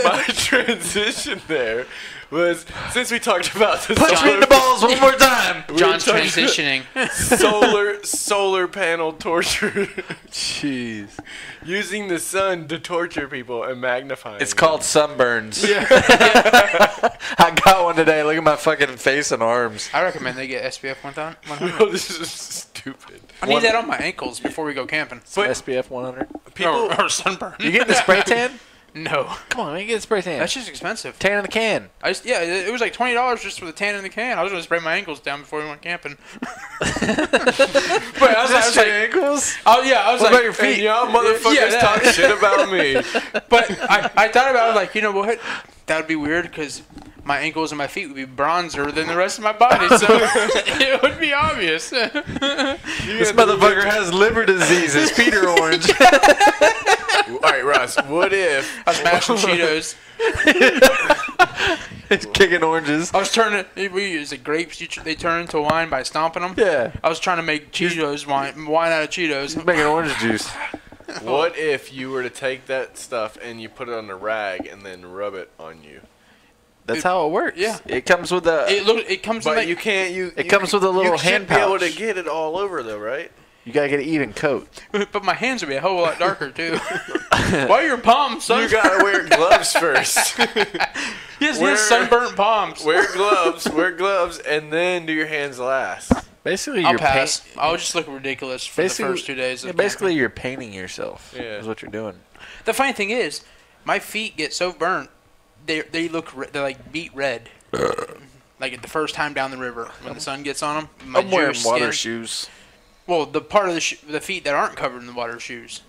My transition there was, since we talked about the Punch me in the balls one more time. John's talking- transitioning. solar panel torture, Jeez. using the sun to torture people and magnifying. It's them. called sunburns. I got one today. Look at my fucking face and arms. I recommend they get SPF 100. Oh, this is stupid. I need that on my ankles before we go camping. But SPF 100. people, or sunburn. You getting the spray tan? No, Come on, man, get the spray tan. that's just expensive. Tan in the can. It was like $20 just for the tan in the can. I was gonna spray my ankles down before we went camping. But I was like, ankles? oh yeah, I was What like, about your feet? and y'all motherfuckers Yeah, that- talk shit about me. But I thought about it like, you know what? That would be weird because my ankles and my feet would be bronzer than the rest of my body, so it would be obvious. This motherfucker has liver disease. It's Peter Orange. All right, Ross. What if? I was mashing Cheetos. It's kicking oranges. I was turning. We use the grapes. They turn into wine by stomping them. Yeah. I was trying to make Cheetos wine out of Cheetos. He's making orange juice. What if you were to take that stuff and you put it on a rag and then rub it on you? That's how it works. Yeah. It comes with a. It comes. But in you can't. It comes with a little you hand should be able pouch. to get it all over though, right? You gotta get an even coat. but my hands would be a whole lot darker too. Why are your palms so? You gotta wear gloves first. He has sunburnt palms. Wear gloves, and then do your hands last. Basically, I'll you're pass. I'll just look ridiculous for the first 2 days. Yeah, Of basically, camping. you're painting yourself. Yeah. Is what you're doing. The funny thing is, my feet get so burnt, they look they're like beet red. Like the first time down the river when the sun gets on them. I'm wearing water shoes. Well, the part of the feet that aren't covered in the water shoes.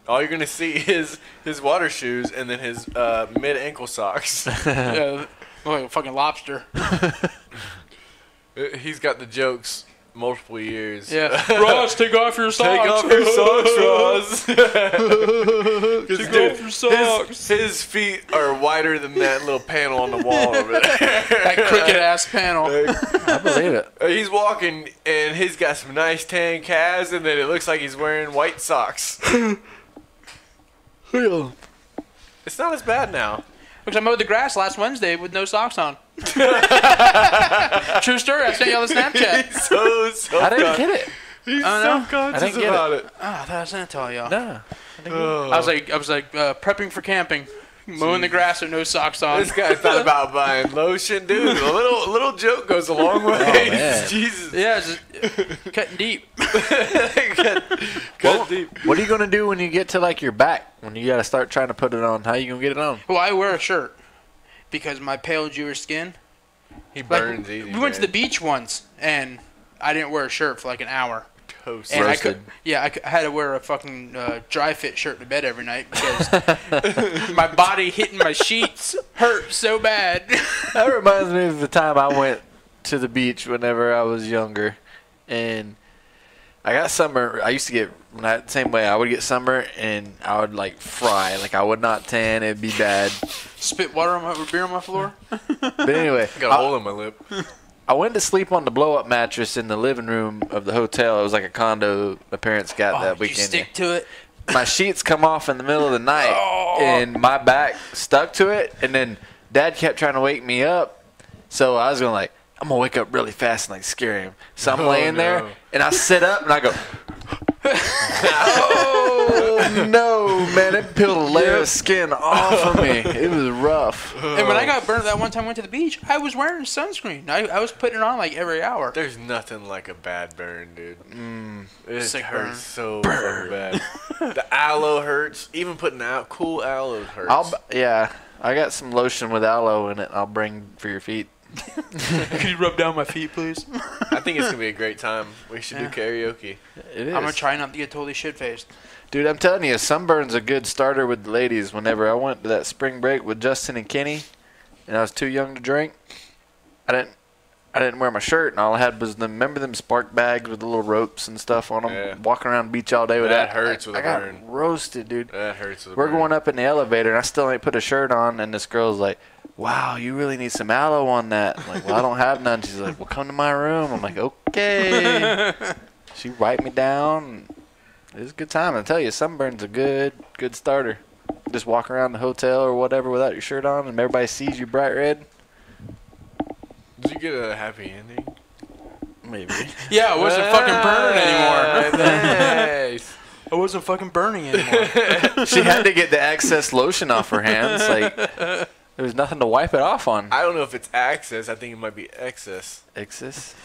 All you're gonna see is his water shoes and then his mid ankle socks. Yeah, like a fucking lobster. He's got the jokes multiple years. Yeah, Ross, take off your socks. Take off your socks, Ross. Take off your socks. His feet are wider than that little panel on the wall over there. That crooked ass panel. I believe it. He's walking and he's got some nice tan calves, and then it looks like he's wearing white socks. It's not as bad now. Because I mowed the grass last Wednesday with no socks on. True story. I sent y'all the Snapchat. He's so I didn't get it. He's Oh, no? self-conscious I didn't get about it. I thought I sent it to all y'all. No. Oh. I was like prepping for camping, mowing the grass with no socks on. This guy thought about buying lotion, dude. A little joke goes a long way. man. Jesus. Yeah, Cutting deep. What are you gonna do when you get to like your back? When you gotta start trying to put it on? How you gonna get it on? Well, I wear a shirt because my pale Jewish skin. He Like, burns easy. we went to the man. beach once, and I didn't wear a shirt for like an hour. Toast. And Roasted. I had to wear a fucking dry fit shirt to bed every night because my body hitting my sheets hurt so bad. That reminds me of the time I went to the beach whenever I was younger, and I got sunburn. I used to get same way. I would get sunburn, and I would like fry. Like I would not tan. It'd be bad. Spit water on my beer on my floor. But anyway, Got a hole in my lip. I went to sleep on the blow-up mattress in the living room of the hotel. It was like a condo my parents got that Did you weekend. stick to it? My sheets come off in the middle of the night, and my back stuck to it. And then Dad kept trying to wake me up, so I was going like, I'm gonna wake up really fast and like scare him. So I'm laying there, and I sit up and I go, oh no, man! It peeled a layer of skin off of me. It was rough. And when I got burned that one time I went to the beach, I was wearing sunscreen. I was putting it on like every hour. There's nothing like a bad burn, dude. It Sick hurts burn. so fucking bad. The aloe hurts. Even putting out cool aloe hurts. I got some lotion with aloe in it. I'll bring for your feet. Could you rub down my feet, please? I think it's gonna be a great time. We should do karaoke. It is. I'm gonna try not to get totally shit faced. Dude, I'm telling you, sunburn's a good starter with the ladies. Whenever I went to that spring break with Justin and Kenny, and I was too young to drink, I didn't wear my shirt, and all I had was remember them spark bags with the little ropes and stuff on them. Yeah. Walking around the beach all day with that. That hurts with I a got burn. roasted, dude. That hurts with a We're burn. going up in the elevator, and I still ain't put a shirt on, and this girl's like, wow, you really need some aloe on that. I'm like, well, I don't have none. She's like, well, come to my room. I'm like, okay. She wiped me down. It was a good time. I tell you, sunburn's a good starter. Just walk around the hotel or whatever without your shirt on, and everybody sees you bright red. Did you get a happy ending? Maybe. Yeah, I wasn't fucking burning anymore. Nice. I wasn't fucking burning anymore. She had to get the excess lotion off her hands. Like, there was nothing to wipe it off on. I don't know if it's access. I think it might be excess. Excess?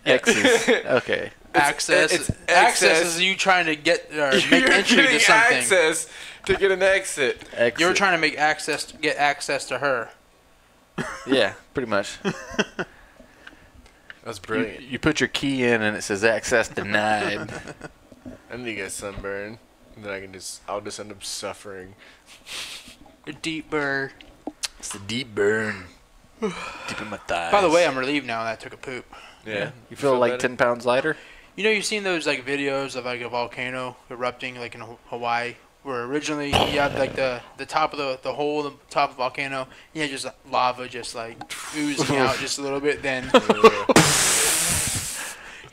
Excess. Okay. Access. it's Access access. is you trying to get or make You're entry getting to something. access to get an exit. Exit. You were trying to make access, get access to her. Yeah, pretty much. That's brilliant. You put your key in and it says access denied. I need to get sunburn. And then I'll just end up suffering. A deep burn. It's the deep burn. Deep in my thighs. By the way, I'm relieved now that I took a poop. Yeah. You feel like better? 10 pounds lighter? You know, you've seen those like videos of like a volcano erupting like in Hawaii, where originally you have like the top of the hole, the top of the volcano, you had just lava just like oozing out just a little bit. Then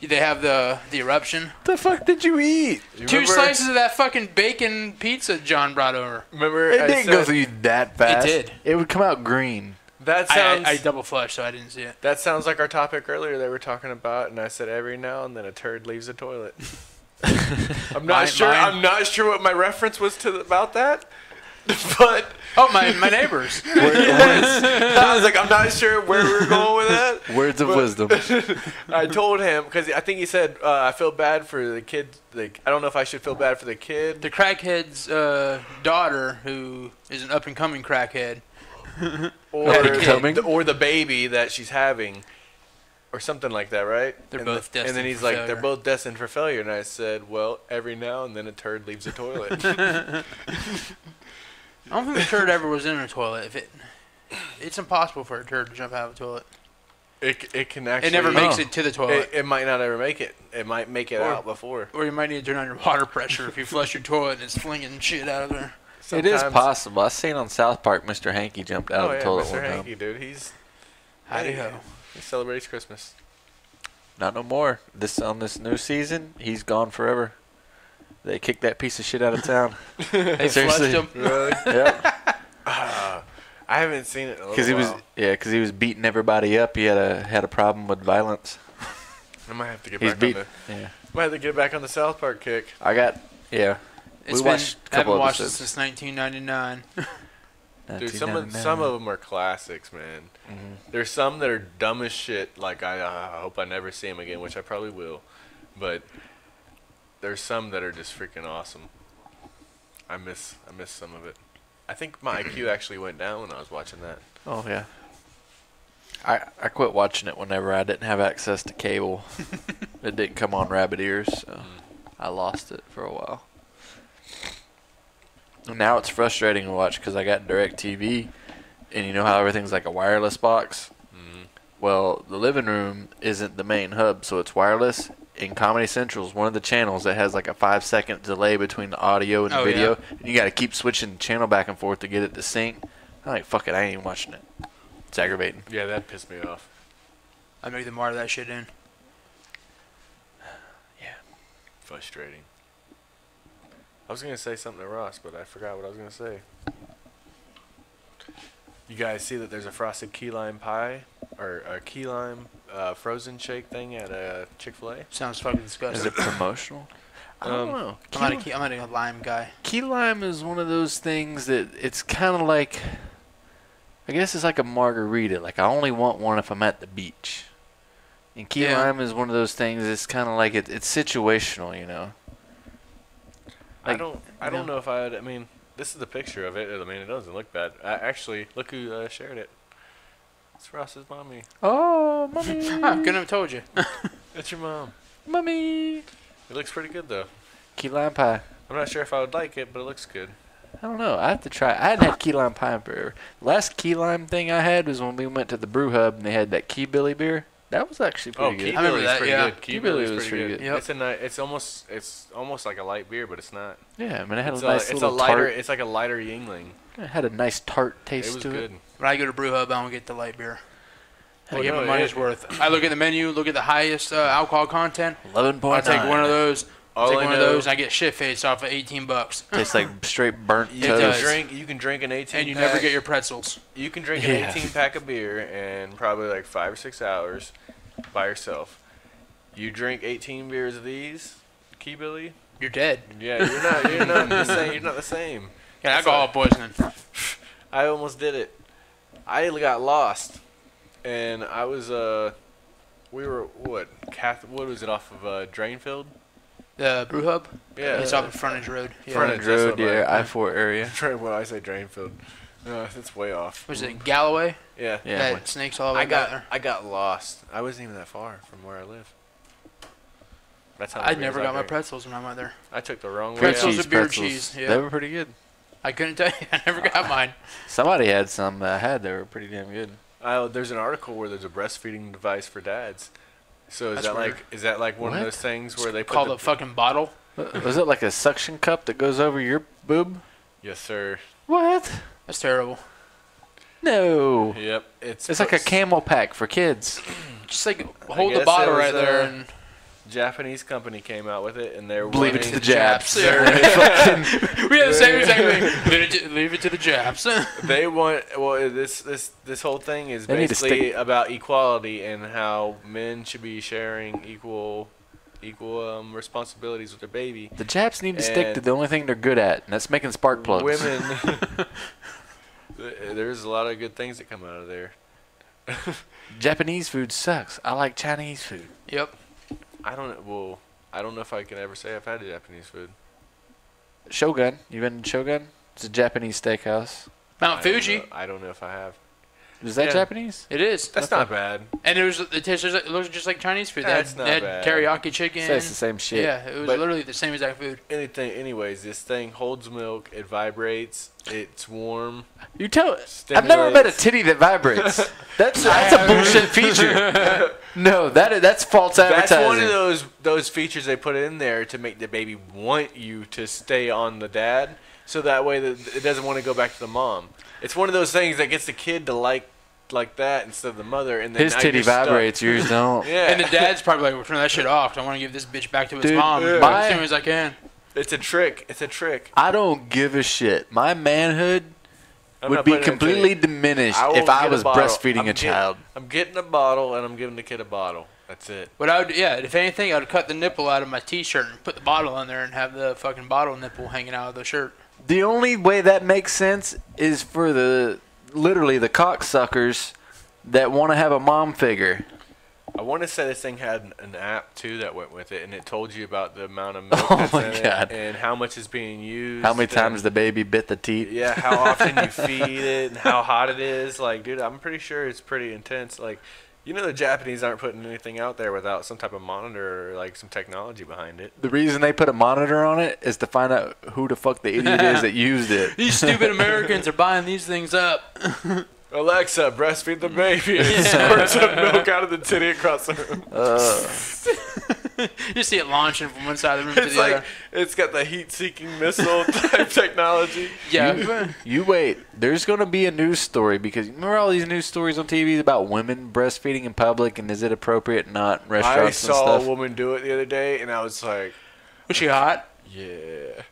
they have the eruption. The fuck did you eat? Two slices of that fucking bacon pizza John brought over. Remember It I didn't said, go through that fast. did. It would come out green. that sounds I double flushed, so I didn't see it. that sounds like our topic earlier they were talking about, and I said every now and then a turd leaves the toilet. I'm not sure. mine- I'm not sure what my reference was to about that, but Oh, my neighbors. I was like, I'm not sure where we were going with that. Words of wisdom. I told him because I think he said I feel bad for the kid. Like I don't know if I should feel bad for the kid. The crackhead's daughter, who is an up-and-coming crackhead. Or the baby that she's having, or something like that, right? They're And both and then destined he's for like, failure. they're both destined for failure. And I said, well, every now and then a turd leaves the toilet. I don't think the turd ever was in a toilet. It's impossible for a turd to jump out of a toilet. It can actually. It never makes it to the toilet. It might not ever make it. It might make it Or- out before. Or you might need to turn on your water pressure if you flush your toilet and it's flinging shit out of there. It is Sometimes- possible. I seen on South Park Mr. Hanky jumped out Oh of the yeah, toilet Mr. one time. Hanky, dude. He's Howdy ho. He celebrates Christmas. Not no more. On this new season, he's gone forever. They kicked that piece of shit out of town. They Seriously. flushed him. Really? Yep. I haven't seen it in a little Because while. he was beating everybody up. He had a problem with violence. I might have to get He's back on beat. the. Yeah. Might have to get back on the South Park kick. I got. Yeah. It's We watched a I haven't couple watched it episodes. since 1999. Dude, some of them are classics, man. There's some that are dumb as shit. Like I hope I never see them again, which I probably will. But there's some that are just freaking awesome. I miss some of it. I think my IQ actually went down when I was watching that. Oh yeah. I quit watching it whenever I didn't have access to cable. It didn't come on rabbit ears, so I lost it for a while. And now it's frustrating to watch because I got DirecTV, and you know how everything's like a wireless box? Well, the living room isn't the main hub, so it's wireless. And Comedy Central is one of the channels that has like a 5-second delay between the audio and the video. Yeah. And you got to keep switching the channel back and forth to get it to sync. I'm like, fuck it, I ain't even watching it. It's aggravating. Yeah, that pissed me off. I make them wire that shit in. Yeah. Frustrating. I was going to say something to Ross, but I forgot what I was going to say. You guys see that there's a frosted key lime pie or a key lime frozen shake thing at Chick-fil-A? Sounds fucking disgusting. Is it promotional? I don't know. I'm not a lime guy. Key lime is one of those things that it's kind of like, I guess it's like a margarita. Like I only want one if I'm at the beach. And key lime is one of those things. It's kind of like it's situational, you know. Like, I don't know if I would. I mean, this is the picture of it. I mean, it doesn't look bad. Actually, look who shared it. It's Ross's mommy. Oh, mommy. I couldn't have told you. That's your mom. Mommy. It looks pretty good though. Key lime pie. I'm not sure if I would like it, but it looks good. I don't know. I have to try. I hadn't had key lime pie in forever. Last key lime thing I had was when we went to the brew hub and they had that Key Billy beer. That was actually pretty good. I remember that. Yeah, Key Billy was pretty good. Yep. It's almost like a light beer, but it's not. Yeah, I mean it had a nice little lighter. tart. It's like a lighter Yingling. It had a nice tart taste It was to good. it. When I go to brew hub, I don't get the light beer. I Well, get no, my money's worth. I look at the menu, look at the highest alcohol content. 11.9. I take one of those. All Take I one of know- those, and I get shit faced off at $18. Tastes like straight burnt You toast. can drink an 18. And you pack. never get your pretzels. You can drink an 18 pack of beer in probably like 5 or 6 hours by yourself. You drink 18 beers of these, Key Billy. You're dead. Yeah, you're not the same. You're not the same. Yeah, alcohol poisoning. I almost did it. I got lost, and I was we were what was it off of Drainfield? The brew hub? Yeah, It's off of Frontage Road. Yeah. Frontage that's Road, what yeah, I-4 area. Well, I say Drainfield. That's way off. Was it Galloway? Yeah. Yeah. That snakes all the way back there. I got lost. I wasn't even that far from where I live. That's how. I never got my pretzels when I went there. I took the wrong way. Pretzels out. with beer cheese, yeah. They were pretty good. I couldn't tell you. I never got mine. Somebody had some that I had. They were pretty damn good. There's an article where there's a breastfeeding device for dads. So That's weird. is that like one What? of those things where they put Called a fucking bottle. Was it like a suction cup that goes over your boob? Yes, sir. What? That's terrible. No. Yep. It's like a camel pack for kids. Just like hold the guess bottle it was, right there and Japanese company came out with it, and they're Leave it to the Japs. we had the same thing. Leave it to the Japs. They want this whole thing is They need to basically about equality and how men should be sharing equal responsibilities with their baby. The Japs need to stick to And the only thing they're good at, and that's making spark plugs. Women, there's a lot of good things that come out of there. Japanese food sucks. I like Chinese food. Yep. I don't know if I can ever say I've had Japanese food. Shogun. You been to Shogun? It's a Japanese steakhouse. Mount Fuji. I don't know if I have. Is that Yeah. Japanese? It is. That's not bad. And it looks just like Chinese food. That's they not had bad. teriyaki chicken. So it's the same shit. Yeah, it was But- literally the same exact food. Anyways, this thing holds milk. It vibrates. It's warm. You tell. I've never met a Stimulates. titty that vibrates. That's a bullshit feature. No, that's false That's advertising. one of those features they put in there to make the baby want you to stay on the dad, so that way that it doesn't want to go back to the mom. It's one of those things that gets the kid to like that instead of the mother. And then His now titty you're stuck. vibrates, yours don't. Yeah, And the dad's probably like, "Well, turn that shit off. I want to give this bitch back to its Dude, mom my- as soon as I can." it's a trick. It's a trick. I don't give a shit. My manhood I'm would not be putting it to completely you. diminished I will if I get a was bottle. breastfeeding a child. I'm getting a bottle and I'm giving the kid a bottle. That's it. But I would, yeah, if anything, I'd cut the nipple out of my t-shirt and put the bottle in there and have the fucking bottle nipple hanging out of the shirt. The only way that makes sense is for literally the cocksuckers that want to have a mom figure. I want to say this thing had an app too that went with it, and it told you about the amount of milk that's my in God. it and how much is being used. How many times the baby bit the teat? Yeah, how often you feed it and how hot it is. Like, dude, I'm pretty sure it's pretty intense. Like, you know, the Japanese aren't putting anything out there without some type of monitor or like some technology behind it. The reason they put a monitor on it is to find out who the fuck the idiot is that used it. These stupid Americans are buying these things up. Alexa, breastfeed the baby. And squirts some milk out of the titty across the room. You see it launching from one side of the room to It's the like other. it's got the heat-seeking missile type technology. Yeah. You wait. There's going to be a news story because remember all these news stories on TV about women breastfeeding in public and is it appropriate not in I restaurants and saw stuff? a woman do it the other day, and I was like, Was she hot? yeah.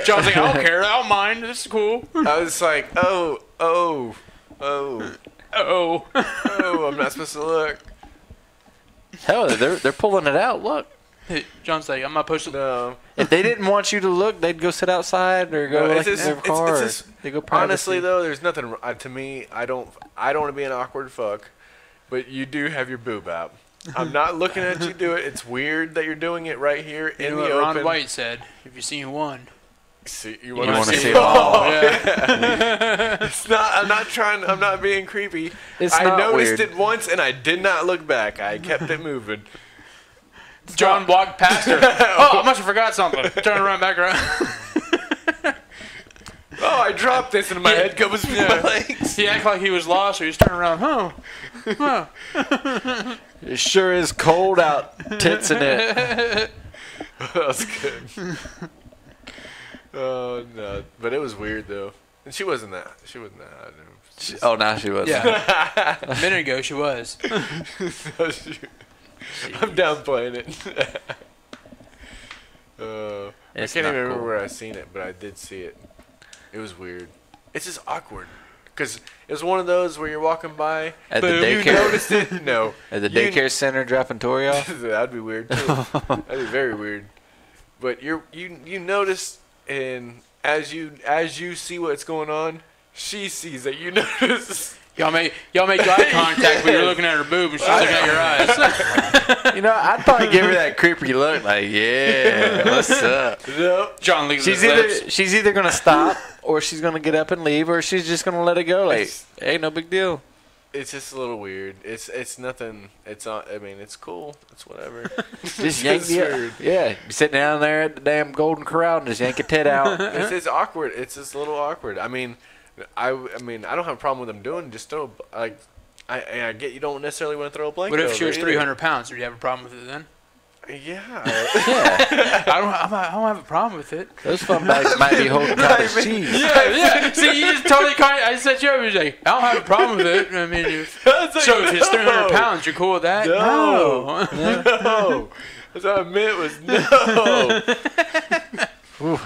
John's like, I don't care. I don't mind. This is cool. I was like, oh, Oh. I'm not supposed to look. Hell, they're pulling it out. Look. John's like, I'm not supposed to. No. If they didn't want you to look, they'd go sit outside or go No, like in their car. They go privacy. Honestly, though, there's nothing. To me, I don't want to be an awkward fuck, but you do have your boob out. I'm not looking at you do it. It's weird that you're doing it right here You in know the what Ron open. White said? If you seen one, See, you wanna want to see see it it all. all. yeah. It's not. I'm not trying. I'm not being creepy. It's I not noticed weird. it once, and I did not look back. I kept it moving. John walked past her. Oh, I must have forgot something. Turn around, back around. Oh, I dropped this, and my head goes between my legs. He acted like he was lost, so he's turning around. It sure is cold out. Tits in it. That was good. Oh no, but it was weird though. And she wasn't that. She wasn't that. I know. Oh, now she was. Yeah. A minute ago, she was. I'm downplaying it. I It's can't not even remember cool. where I seen it, but I did see it. It was weird. It's just awkward because it was one of those where you're walking by. At the You daycare. noticed it? No. At the You- daycare center dropping Tori off. That'd be weird too. That'd be very weird. But you notice, and as you see what's going on, she sees that you notice. Y'all make eye contact when you're looking at her boob and she's looking at your eyes. You know, I'd probably give her that creepy look, like, yeah, what's up? Nope. John leaves his lips. She's either gonna stop, or she's gonna get up and leave, or she's just gonna let it go. Like, hey, no big deal. It's just a little weird. It's nothing. It's not. I mean, it's cool. It's whatever. Just yank It's the weird. yeah. Be sitting down there at the damn Golden Corral and just yank a tit out. It's just awkward. It's just a little awkward. I mean, I don't have a problem with them doing. Just throw like. I get you don't necessarily want to throw a blanket. What if she over was either. 300 pounds? Would you have a problem with it then? Yeah. I don't have a problem with it. Those fun bags might be holding cottage cheese. Yeah. See, you just totally I set you up. You're like, I don't have a problem with it. I mean, so if it's 300 pounds, you're cool with that? No. No. That's what I meant was no. Ooh.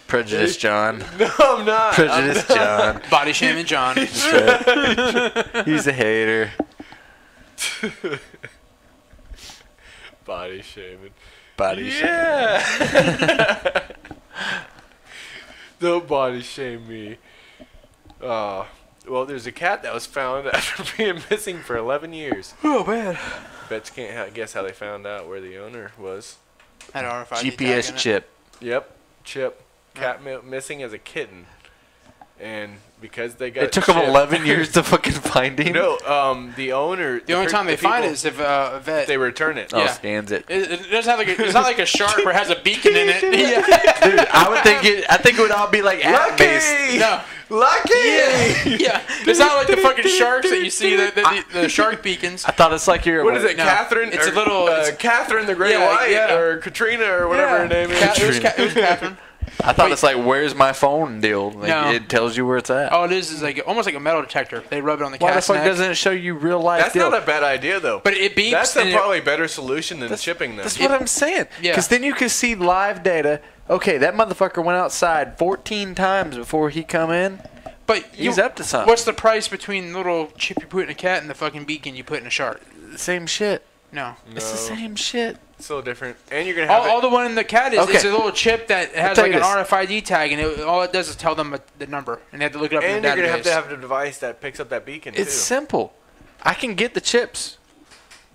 Prejudice, John. No, I'm not. Prejudice, John. Body shaming John. That's right. He's a hater. Body shaming. Body shaming. Yeah. Don't body shame me. Well, there's a cat that was found after being missing for 11 years. Oh, man. Bet you can't guess how they found out where the owner was. Had an RFID tag in GPS it. chip. Yep, Chip. Cat missing as a kitten. And because they got It took them Chip- 11 years to fucking find him. No, the owner. The only time they find it is if a vet. they return it. Oh, yeah. scans it. It doesn't have like it's not like a shark where it has a beacon in it. Yeah. Dude, I think it would all be like app based. Lucky! No. Lucky! Yeah. It's not like the fucking sharks that you see, the shark beacons. I thought it's like you're. What is it, No, Catherine? it's or, a little- it's- Catherine the Great Yeah, White, yeah. or Katrina, or whatever her name is. It was Catherine. I thought it's like, where's my phone deal? Like, No. it tells you where it's at. All it is like almost like a metal detector. They rub it on the Why the cat's fuck neck. doesn't it show you real life That's deal? not a bad idea, though. But it beeps. That's and it- probably a better solution than chipping them. That's what I'm saying. Yeah. Because then you can see live data. Okay, that motherfucker went outside 14 times before he come in. But He's up to something. What's the price between the little chip you put in a cat and the fucking beacon you put in a shark? Same shit. No. It's the same shit. It's a little different, and you're gonna have All the one in the cat is Okay. a little chip that has tell like you an this. RFID tag, and all it does is tell them the number, and they have to look it up and in the you're gonna database. have a device that picks up that beacon It's too. simple. I can get the chips.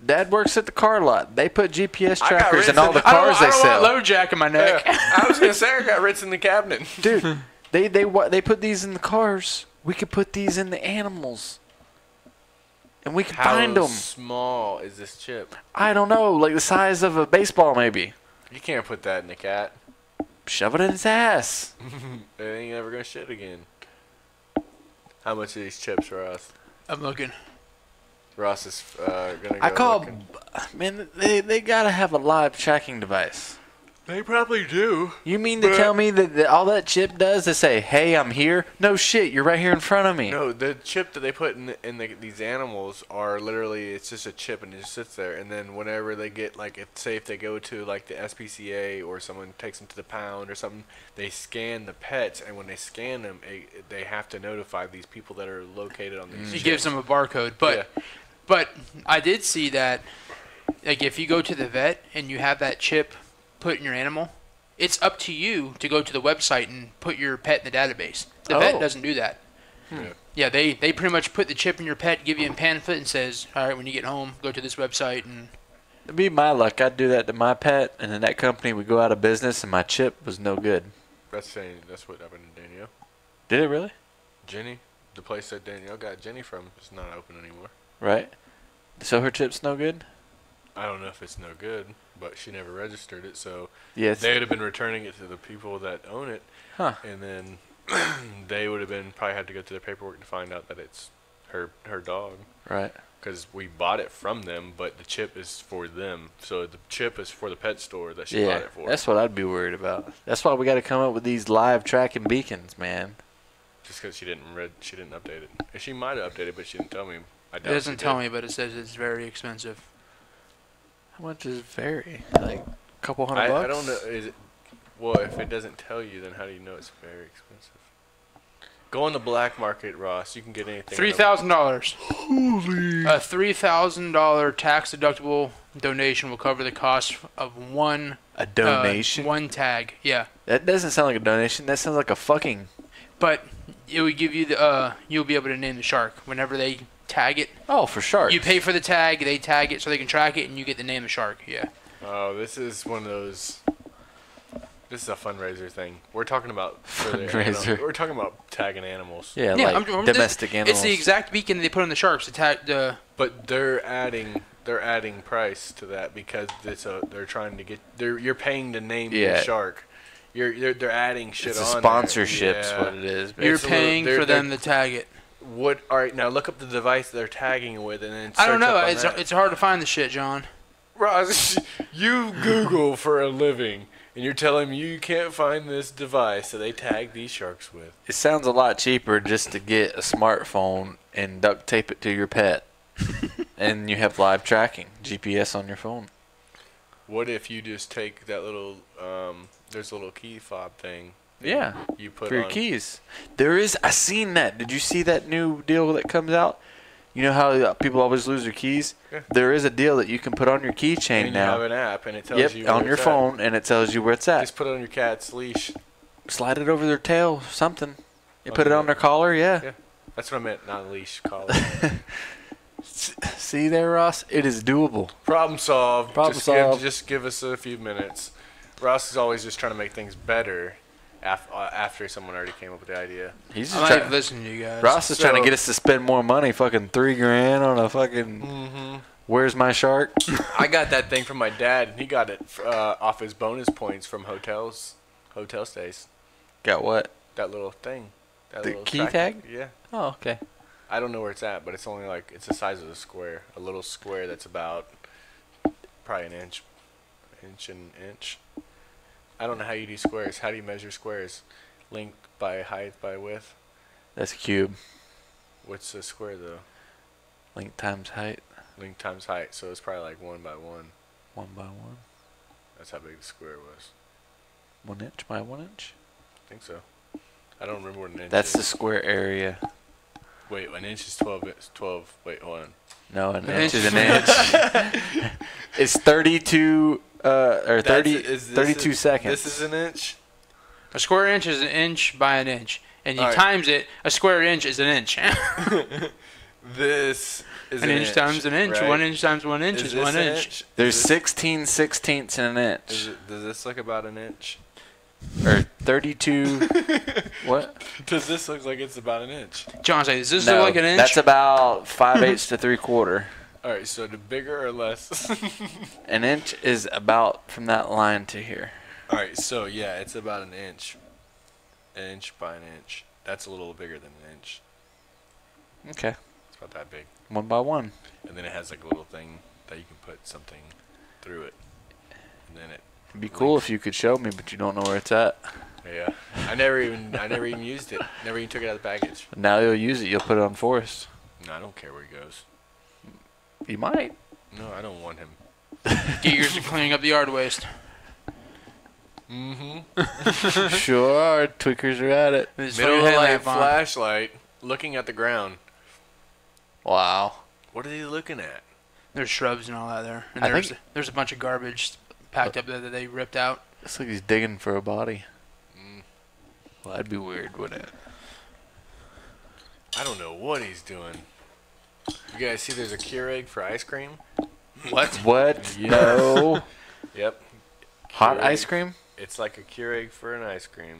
Dad works at the car lot. They put GPS I got trackers in rid of all the the- cars they I don't sell. want low jack in my neck. Yeah, I was gonna say I got Ritz in the cabinet. Dude, they put these in the cars. We could put these in the animals. And we can find How them. small is this chip? I don't know, like the size of a baseball maybe. You can't put that in the cat. Shove it in his ass. It ain't ever gonna shit again. How much are these chips, Ross? I'm looking. Ross is gonna go I call, looking. man, they gotta have a live tracking device. They probably do. You mean to tell me that all that chip does is say, "Hey, I'm here"? No shit, you're right here in front of me. No, the chip that they put in these animals are literally, it's just a chip and it just sits there. And then whenever they get, like, say if they go to like the SPCA or someone takes them to the pound or something, they scan the pets, and when they scan them, they have to notify these people that are located on these. He chips. gives them a barcode, but I did see that, like, if you go to the vet and you have that chip put in your animal, it's up to you to go to the website and put your pet in the database. The vet doesn't do that. Yeah, they pretty much put the chip in your pet, give you a pamphlet, and says, all right, when you get home, go to this website. And It'd be my luck. I'd do that to my pet, and then that company would go out of business, and my chip was no good. That's what happened to Danielle. Did it really? Jenny, the place that Danielle got Jenny from, is not open anymore. Right. So her chip's no good? I don't know if it's no good, but she never registered it, so Yes. they would have been returning it to the people that own it, Huh. and then they would have been probably had to go through their paperwork to find out that it's her dog, Right. because we bought it from them, but the chip is for them, so the chip is for the pet store that she Yeah, bought it for. that's what I'd be worried about. That's why we got to come up with these live tracking beacons, man. Just because she didn't update it. And she might have updated, but she didn't tell me. I it doubt doesn't she tell did. me, but it says it's very expensive. How much is it vary? Like a couple $100 bucks? I don't know. Is it? Well, if it doesn't tell you, then how do you know it's very expensive? Go on the black market, Ross. You can get anything. $3,000. Holy! A $3,000 tax deductible donation will cover the cost of one A donation? one tag. Yeah, That doesn't sound like a donation. That sounds like a fucking. but it would give you the you'll be able to name the shark whenever they tag it. Oh, for sharks. You pay for the tag, they tag it so they can track it, and you get the name of the shark. Yeah. Oh, this is one of those. This is a fundraiser thing. We're talking about Fundraiser. We're talking about tagging animals. Yeah, Yeah, like I'm- domestic animals. It's the exact beacon they put on the sharks. The tag, But they're adding price to that because they're trying to get you're paying to name Yeah. the shark. They're adding shit It's a on sponsorship's there. what it is. you're It's a little- paying they're- for them to tag it. All right, now look up the device they're tagging with, and then I don't search know. up on It's that. it's hard to find the shit, John. Ross, you Google for a living, and you're telling me you can't find this device that they tag these sharks with. It sounds a lot cheaper just to get a smartphone and duct tape it to your pet. And you have live tracking, GPS on your phone. What if you just take that little, there's a little key fob thing. Yeah, You put for your on. keys. I seen that. Did you see that new deal that comes out? You know how people always lose their keys? Yeah. There is a deal that you can put on your keychain And you now. have an app, and it tells Yep, you where on your it's at. phone, and it tells you where it's at. Just put it on your cat's leash. Slide it over their tail, something. You Oh, put it yeah. on their collar, yeah. Yeah. That's what I meant, not leash, collar. See there, Ross? It is doable. Problem solved. Problem solved. Just give us a few minutes. Ross is always just trying to make things better after someone already came up with the idea. He's I'm just not trying. even listening to you guys. Ross is trying to So- get us to spend more money. Fucking $3,000 on a fucking. Where's my shark? I got that thing from my dad, and he got it off his bonus points from hotel stays. Got what? That little thing. That The little key track- tag? Yeah. Oh, okay. I don't know where it's at, but it's only like, it's the size of a square. A little square that's about probably an inch. I don't know how you do squares. How do you measure squares? Length by height by width? That's a cube. What's a square though? Length times height. Length times height, so it's probably like 1 by 1. 1 by 1. That's how big the square was. 1 inch by 1 inch. I think so. I don't remember what an inch That's the is. square area. Wait, an inch is 12. It's 12. Wait, hold on. No, an An inch inch. is an inch. It's 32 or 30, Is this 32 seconds. This is an inch. A square inch is an inch by an inch, and you All right. times it. A square inch is an inch. This is An inch times an inch. right? 1 inch times 1 inch is this 1 an inch. There's Is this- 16 sixteenths in an inch. Does this look about an inch? Or 32. What? Does this look like it's about an inch? John's like, does this No, look like an inch? that's about 5/8 to 3/4. All right, so the bigger or less? An inch is about from that line to here. All right, so yeah, it's about an inch by an inch. That's a little bigger than an inch. Okay. It's about that big. 1 by 1. And then it has like a little thing that you can put something through it. And then it. It'd be cool if you could show me, but you don't know where it's at. Yeah. I never even used it. Never even took it out of the package. Now you'll use it. You'll put it on Forrest. No, I don't care where he goes. You might. No, I don't want him. Geekers are cleaning up the yard waste. Mm-hmm. Sure are. Tweakers are at it. With his Middle of fucking the night headlamp on. flashlight, looking at the ground. Wow. What is he looking at? There's shrubs and all that there. And I there's think- there's a bunch of garbage packed up there that they ripped out. It's like he's digging for a body. Mm, Well, that'd be weird, wouldn't it? I don't know what he's doing. You guys see there's a Keurig for ice cream? What? What? Yeah. No. Yep. Hot Keurig. ice cream? It's like a Keurig for an ice cream.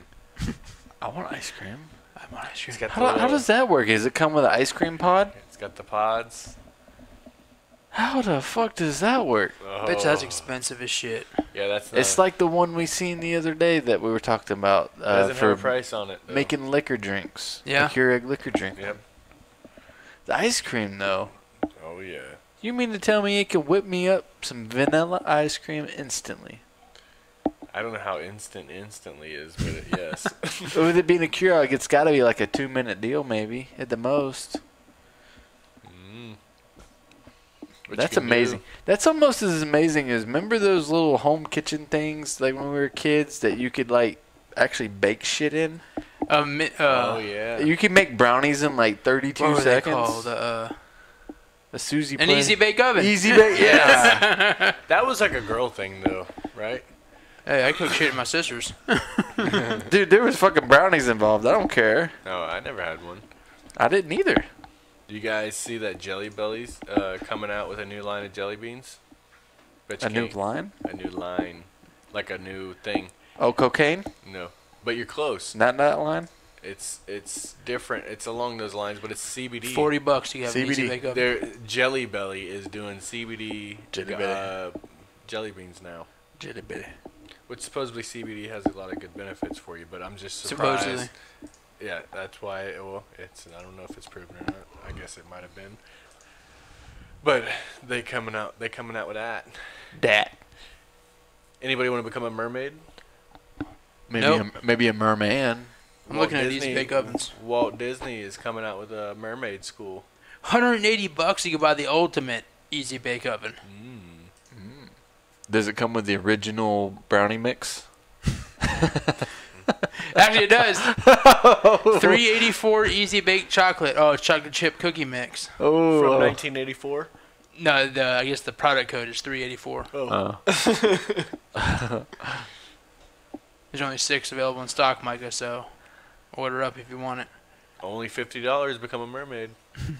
I want ice cream. I'm on ice cream. It's got the How little- does that work? Does it come with an ice cream pod? It's got the pods. How the fuck does that work? Oh. Bitch, that's expensive as shit. Yeah, that's not. It's like the one we seen the other day that we were talking about it doesn't for have a price on it. Though. making liquor drinks. Yeah. A Keurig liquor drink. Yep. The ice cream, though. Oh yeah. You mean to tell me it could whip me up some vanilla ice cream instantly? I don't know how instantly is, but yes. With it being a Keurig, it's got to be like a 2-minute deal, maybe at the most. Mm. What you That's can do- amazing. That's almost as amazing as, remember those little home kitchen things like when we were kids that you could like actually bake shit in? Oh yeah. You can make brownies in like 32 what were they seconds. called? A Susie An plate. easy bake oven. Easy bake. Yeah. That was like a girl thing though, right? Hey, I cook shit at my sister's. Dude, there was fucking brownies involved. I don't care. No, I never had one. I didn't either. Do you guys see that Jelly Belly's coming out with a new line of jelly beans? Bet you A new can't- line? A new line, like a new thing. Oh, cocaine? No, but you're close. Not that line? It's different. It's along those lines, but it's CBD. $40 to get an easy CBD. bake oven. Their Jelly Belly is doing CBD Jelly Belly. jelly beans now, Jitty bitty. which supposedly CBD has a lot of good benefits for you. But I'm just surprised. Supposedly. Yeah, that's why. Well, it's. I don't know if it's proven or not. I guess it might have been. But they coming out with that. Dat. Anybody want to become a mermaid? Maybe, Nope. maybe a merman. I'm looking at easy bake ovens. Walt Disney is coming out with a mermaid school. $180 you can buy the ultimate easy bake oven. Does it come with the original brownie mix? Actually, it does. $384 easy baked chocolate. Oh, it's chocolate chip cookie mix. Oh. From 1984. No, I guess the product code is $384. Oh. There's only 6 available in stock, Micah. So order up if you want it. Only $50. Become a mermaid. You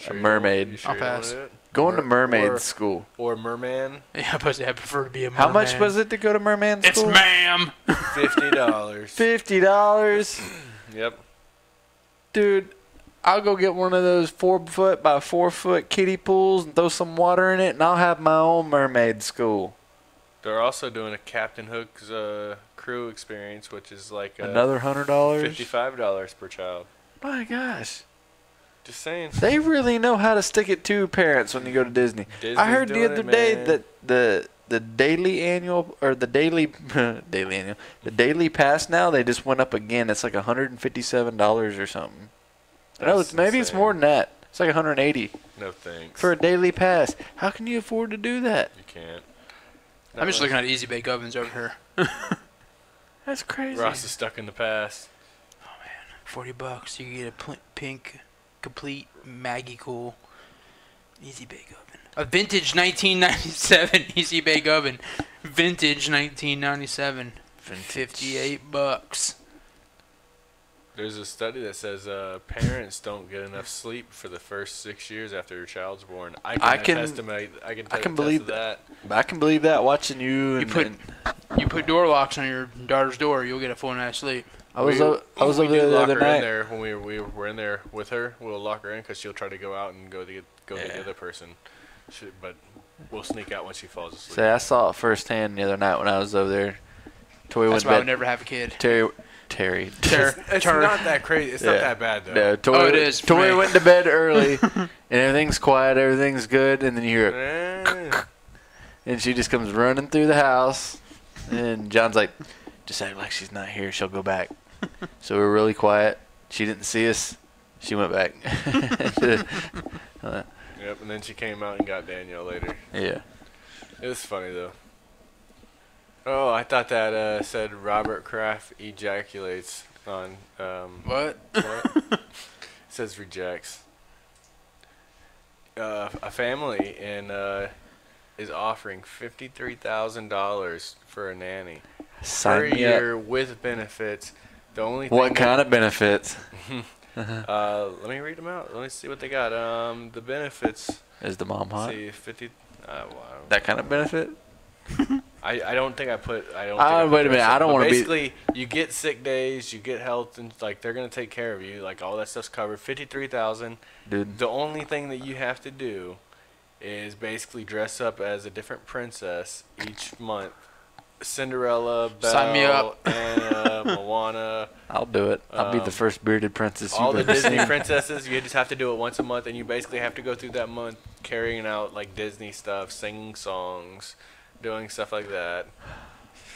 A you mermaid. don't- you sure I'll you don't pass. want it? Going to mermaid or- school. Or merman. Yeah, but I prefer to be a merman. How much was it to go to merman It's school? ma'am. $50. $50. Yep. Dude, I'll go get one of those 4-foot by 4-foot kiddie pools and throw some water in it, and I'll have my own mermaid school. They're also doing a Captain Hook's crew experience, which is like Another $100. $55 per child. My gosh. Just saying. They really know how to stick it to parents when you go to Disney. Disney's I heard the doing other it, day man. that the daily annual or the daily the daily pass now they just went up again. It's like $157 or something. No, That's it's maybe it's insane. more than that. It's like $180 No thanks. for a daily pass. How can you afford to do that? You can't. I'm just looking at easy bake ovens over here. That's crazy. Ross is stuck in the past. $40. You can get a pink, complete Maggie Cool easy bake oven. A vintage 1997 easy bake oven Vintage 1997. $58. There's a study that says parents don't get enough sleep for the first 6 years after their child's born. I can believe that. I can believe that watching you. You put door locks on your daughter's door, you'll get a full night's sleep. I was over there the other night. In there when we were in there with her. We'll lock her in because she'll try to go out and go to the other person. But we'll sneak out when she falls asleep. Say, I saw it firsthand the other night when I was over there. Tori That's why I would never have a kid. Terry. It's not that crazy. It's not that bad, though. No, Tori, it is. Tori went to bed early, and everything's quiet, everything's good, and then you hear it, and she just comes running through the house, and John's like, just act like she's not here. She'll go back. So we were really quiet. She didn't see us. She went back. Yep, and then she came out and got Danielle later. Yeah. It was funny, though. Oh, I thought that said Robert Kraft ejaculates on. What? It says rejects. A family is offering $53,000 for a nanny per year with benefits. The only thing what kind of benefits? let me read them out. Let me see what they got. The benefits. Is the mom hot? See, 50. Wow. That kind of benefit? I don't think I put. I don't. Think I wait a minute. I don't want to be. Basically, you get sick days, you get health, and like they're gonna take care of you. Like all that stuff's covered. 53,000. Dude. The only thing that you have to do is basically dress up as a different princess each month. Cinderella, Belle, Sign me up. Anna, Moana. I'll do it. I'll be the first bearded princess All you've the ever Disney seen. princesses, you just have to do it once a month, and you basically have to go through that month carrying out like Disney stuff, singing songs, doing stuff like that.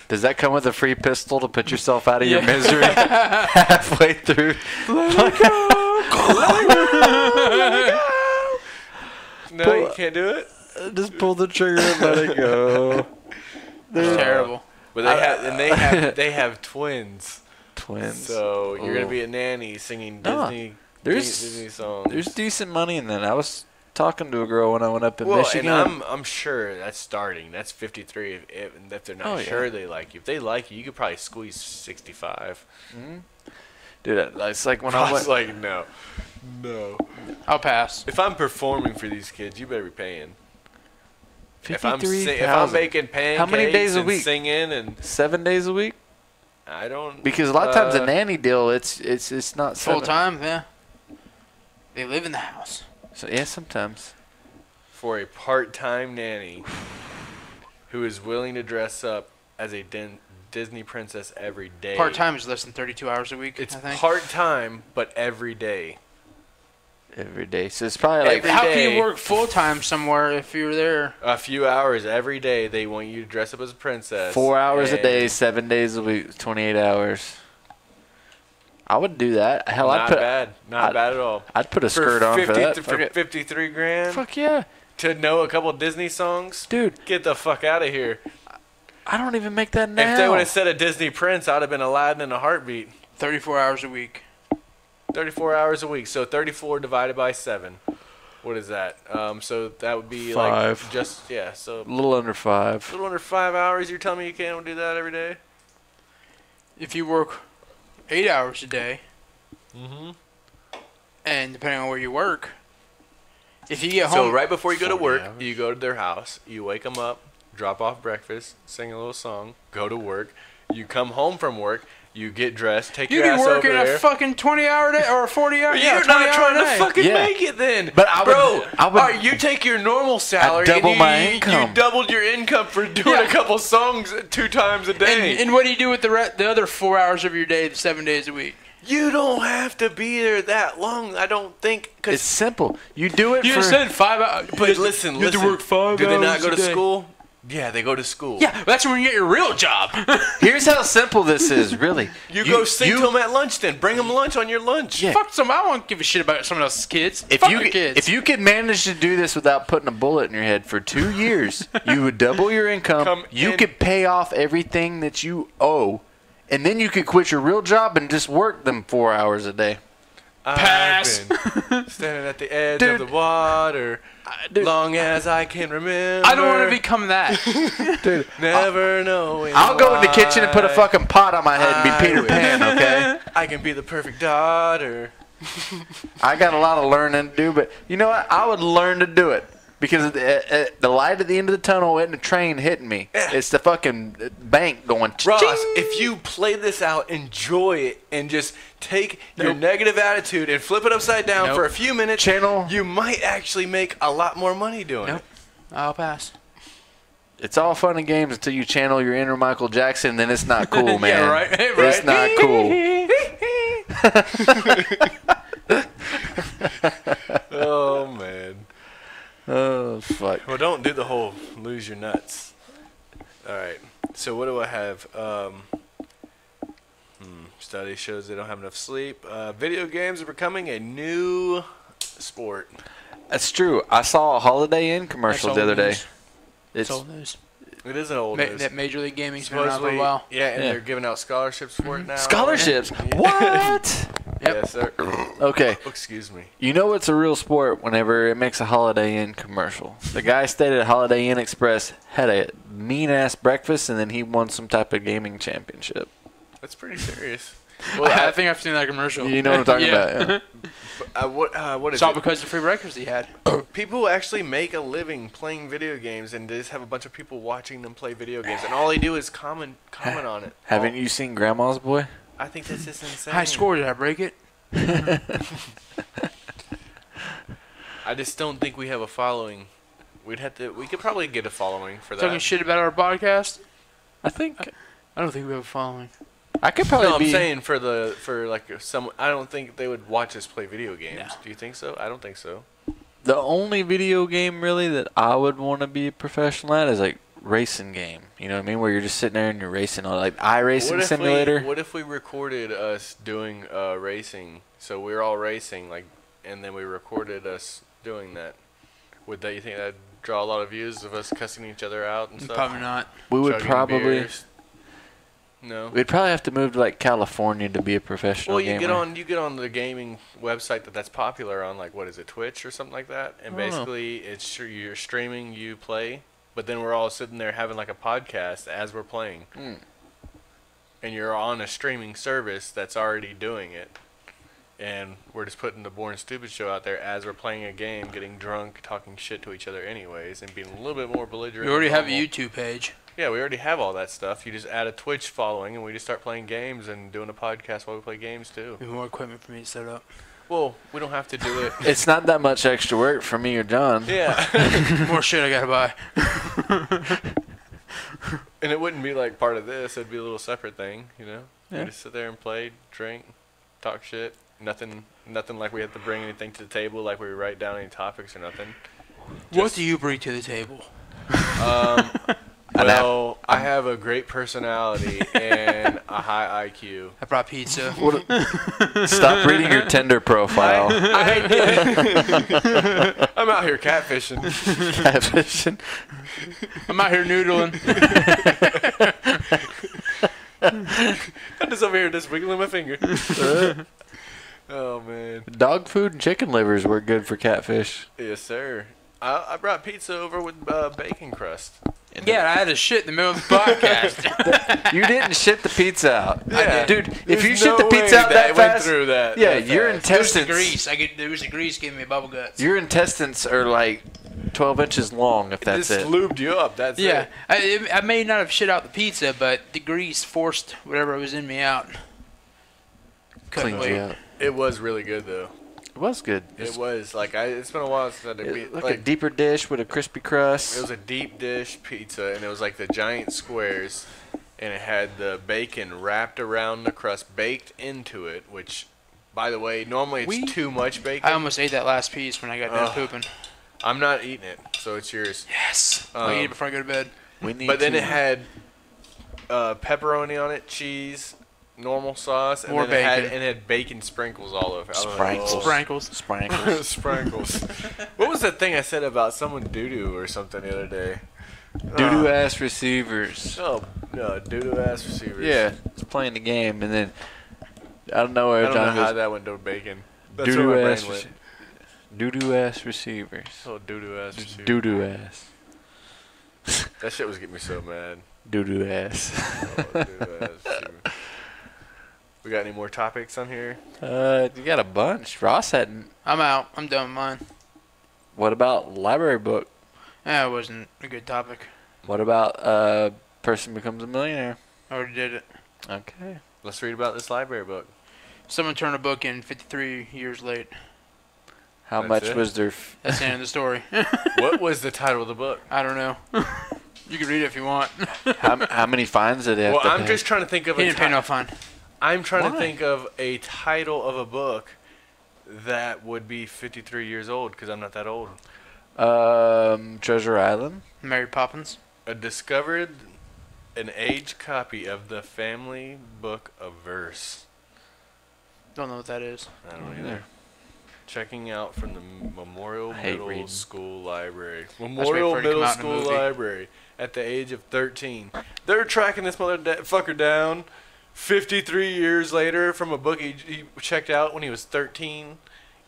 Does that come with a free pistol to put yourself out of your misery halfway through? Let it go! Let it go! No, you can't do it? Just pull the trigger and let it go. It's terrible. But they have twins. Twins. So you're gonna be a nanny singing Disney songs. There's decent money in that. I was talking to a girl when I went up in Michigan. And I'm sure that's starting. That's 53. If they're not sure they like you, if they like you, you could probably squeeze 65. Mm-hmm. Dude, it's like when I was like, no. I'll pass. If I'm performing for these kids, you better be paying. If I'm 53,000. making pancakes, how many days a and week? Singing and 7 days a week. I don't. Because a lot of times a nanny deal, it's not full time. Yeah. They live in the house. So yeah, sometimes. For a part-time nanny who is willing to dress up as a Disney princess every day. Part time is less than 32 hours a week. It's I think. part-time, but every day. Every day. So it's probably like How can you work full time somewhere if you're there? A few hours every day. They want you to dress up as a princess. 4 hours a day, 7 days a week, 28 hours. I would do that. Hell, not bad at all. I'd put a skirt on for that. For 53 grand. Fuck yeah. To know a couple Disney songs, dude. Get the fuck out of here. I don't even make that now. If they would have said a Disney prince, I'd have been Aladdin in a heartbeat. 34 hours a week. 34 hours a week. So 34 divided by 7. What is that? So that would be 5. Like just so a little under 5. A little under 5 hours. You're telling me you can't do that every day? If you work 8 hours a day, mm-hmm. and depending on where you work, if you get home, so right before you go to work, you go to their house, you wake them up, drop off breakfast, sing a little song, go to work. You come home from work. You get dressed, take your ass over there. You can work in a fucking 20-hour day or a 40-hour day. You're not trying to fucking make it then. But I would, you take your normal salary double and my income. You doubled your income for doing a couple songs 2 times a day. And what do you do with the other 4 hours of your day, 7 days a week? You don't have to be there that long, I don't think. Cause it's simple. You do it you for... You said 5 hours. But listen. You have to work 5 hours. Do they not go to school? Yeah, they go to school. Yeah, that's when you get your real job. Here's how simple this is, really. You go sing to them at lunch then. Bring them lunch on your lunch. Yeah. Fuck some. I don't give a shit about someone else's kids. If you could manage to do this without putting a bullet in your head for 2 years, you would double your income. You could pay off everything that you owe, and then you could quit your real job and just work them 4 hours a day. Pass. I've been standing at the edge Dude. of the water, Dude. long as I can remember. I don't want to become that. Dude, Never knowing. I'll go in the kitchen and put a why fucking pot on my head and be I Peter wish Pan, okay? I can be the perfect daughter. I got a lot of learning to do, but you know what? I would learn to do it. Because the light at the end of the tunnel isn't a train hitting me. It's the fucking bank going. Ross, Ching! if you play this out, enjoy it, and just take your negative attitude and flip it upside down for a few minutes, you might actually make a lot more money doing it. I'll pass. It's all fun and games until you channel your inner Michael Jackson, then it's not cool, man. Yeah, right. It's not cool. Oh, man. Oh, fuck. Well, don't do the whole lose your nuts. All right. So what do I have? Study shows they don't have enough sleep. Video games are becoming a new sport. That's true. I saw a Holiday Inn commercial the other day. It's old news. It is an old news. That Major League Gaming's been around for Supposedly, a while. yeah, and they're giving out scholarships for it now. Scholarships? What? Yes, sir. Okay. Excuse me. You know it's a real sport whenever it makes a Holiday Inn commercial. The guy stayed at Holiday Inn Express, had a mean-ass breakfast, and then he won some type of gaming championship. That's pretty serious. Well, I think I've seen that commercial. You know what I'm talking about, yeah. What is It's all it? because of the free breakfast he had. People actually make a living playing video games, and they just have a bunch of people watching them play video games, and all they do is comment on it. Haven't you seen Grandma's Boy? I think that's just insane. High score, did I break it? I just don't think we have a following. We could probably get a following for that. Talking shit about our podcast? I think I don't think we have a following. I could probably No, I'm be. saying for like some. I don't think they would watch us play video games. No. Do you think so? I don't think so. The only video game really that I would want to be a professional at is like racing game. You know what I mean? Where you're just sitting there and you're racing on like iRacing simulator. What if we recorded us doing racing? So we're all racing, like, and then we recorded us doing that. Would that, you think that'd draw a lot of views of us cussing each other out and stuff? Probably not. We would Chugging probably. beers? No. We'd probably have to move to like California to be a professional Well, you gamer. get on the gaming website that's popular on, like, what is it, Twitch or something like that, and I don't know. basically it's you're streaming, you play, but then we're all sitting there having like a podcast as we're playing, and you're on a streaming service that's already doing it, and we're just putting the Born Stupid show out there as we're playing a game, getting drunk, talking shit to each other anyways, and being a little bit more belligerent. We already than have a normal. YouTube page. Yeah, we already have all that stuff. You just add a Twitch following, and we just start playing games and doing a podcast while we play games too. Maybe more equipment for me to set up. Well, we don't have to do it. It's not that much extra work for me or John. Yeah. More shit I gotta buy. And it wouldn't be like part of this. It'd be a little separate thing, you know? Yeah. We just sit there and play, drink, talk shit. Nothing like we have to bring anything to the table, like we write down any topics or nothing. What do you bring to the table? Well, I have a great personality and a high IQ. I brought pizza. Stop reading your Tinder profile. I'm out here catfishing. Catfishing. I'm out here noodling. I'm just over here just wiggling my finger. Oh, man. Dog food and chicken livers work good for catfish. Yes, sir. I brought pizza over with bacon crust. Yeah, I had to shit in the middle of the podcast. You didn't shit the pizza out. Yeah. Dude, if There's you shit no the way pizza out that it went fast, through that. yeah, that your fast. There was the intestines, grease. There was the grease giving me bubble guts. your intestines are like 12 inches long if that's just it. lubed you up. That's Yeah, it. I may not have shit out the pizza, but the grease forced whatever was in me out. Couldn't Cleaned you wait. out. It was really good though. It was good. It was like it's been a while since I did It, like, like a deeper dish with a crispy crust. it was a deep dish pizza, and it was like the giant squares, and it had the bacon wrapped around the crust, baked into it. Which, by the way, normally it's too much bacon. I almost ate that last piece when I got done Ugh. pooping. I'm not eating it, so it's yours. Yes. I'll eat it Um, before I go to bed. We need But then to- it had pepperoni on it, cheese, normal sauce, and More then bacon. it had bacon sprinkles all over. I was like, Sprinkles. "Oh." Sprankles. Sprankles. Sprinkles. What was that thing I said about someone doo-doo or something the other day? Doo-doo ass receivers. Oh, no, doo-doo ass receivers. Yeah, it's playing the game, and then I don't know I where don't know John how goes, that went to bacon. That's where my brain ass went. doo-doo ass receivers. Oh, doo-doo ass receiver. Doo-doo ass. That shit was getting me so mad. Doo-doo ass. Oh, doo-doo ass receiver. We got any more topics on here? You got a bunch. Ross hadn't. I'm out. I'm done with mine. What about library book? That wasn't a good topic. What about person becomes a millionaire? I already did it. Okay. Let's read about this library book. Someone turned a book in 53 years late. How That's much it? was their? That's the end of the story. What was the title of the book? I don't know. You can read it if you want. how many fines did they have Well, to I'm pay? just trying to think of He a didn't pay no fine. I'm trying to Why? think of a title of a book that would be 53 years old because I'm not that old. Treasure Island. Mary Poppins. Discovered an aged copy of the Family Book of Verse. Don't know what that is. I don't either. Checking out from the Memorial hate Middle reading. School Library. waiting Memorial for it to come Middle out in a School movie. Library at the age of 13. They're tracking this motherfucker down 53 years later from a book he checked out when he was 13.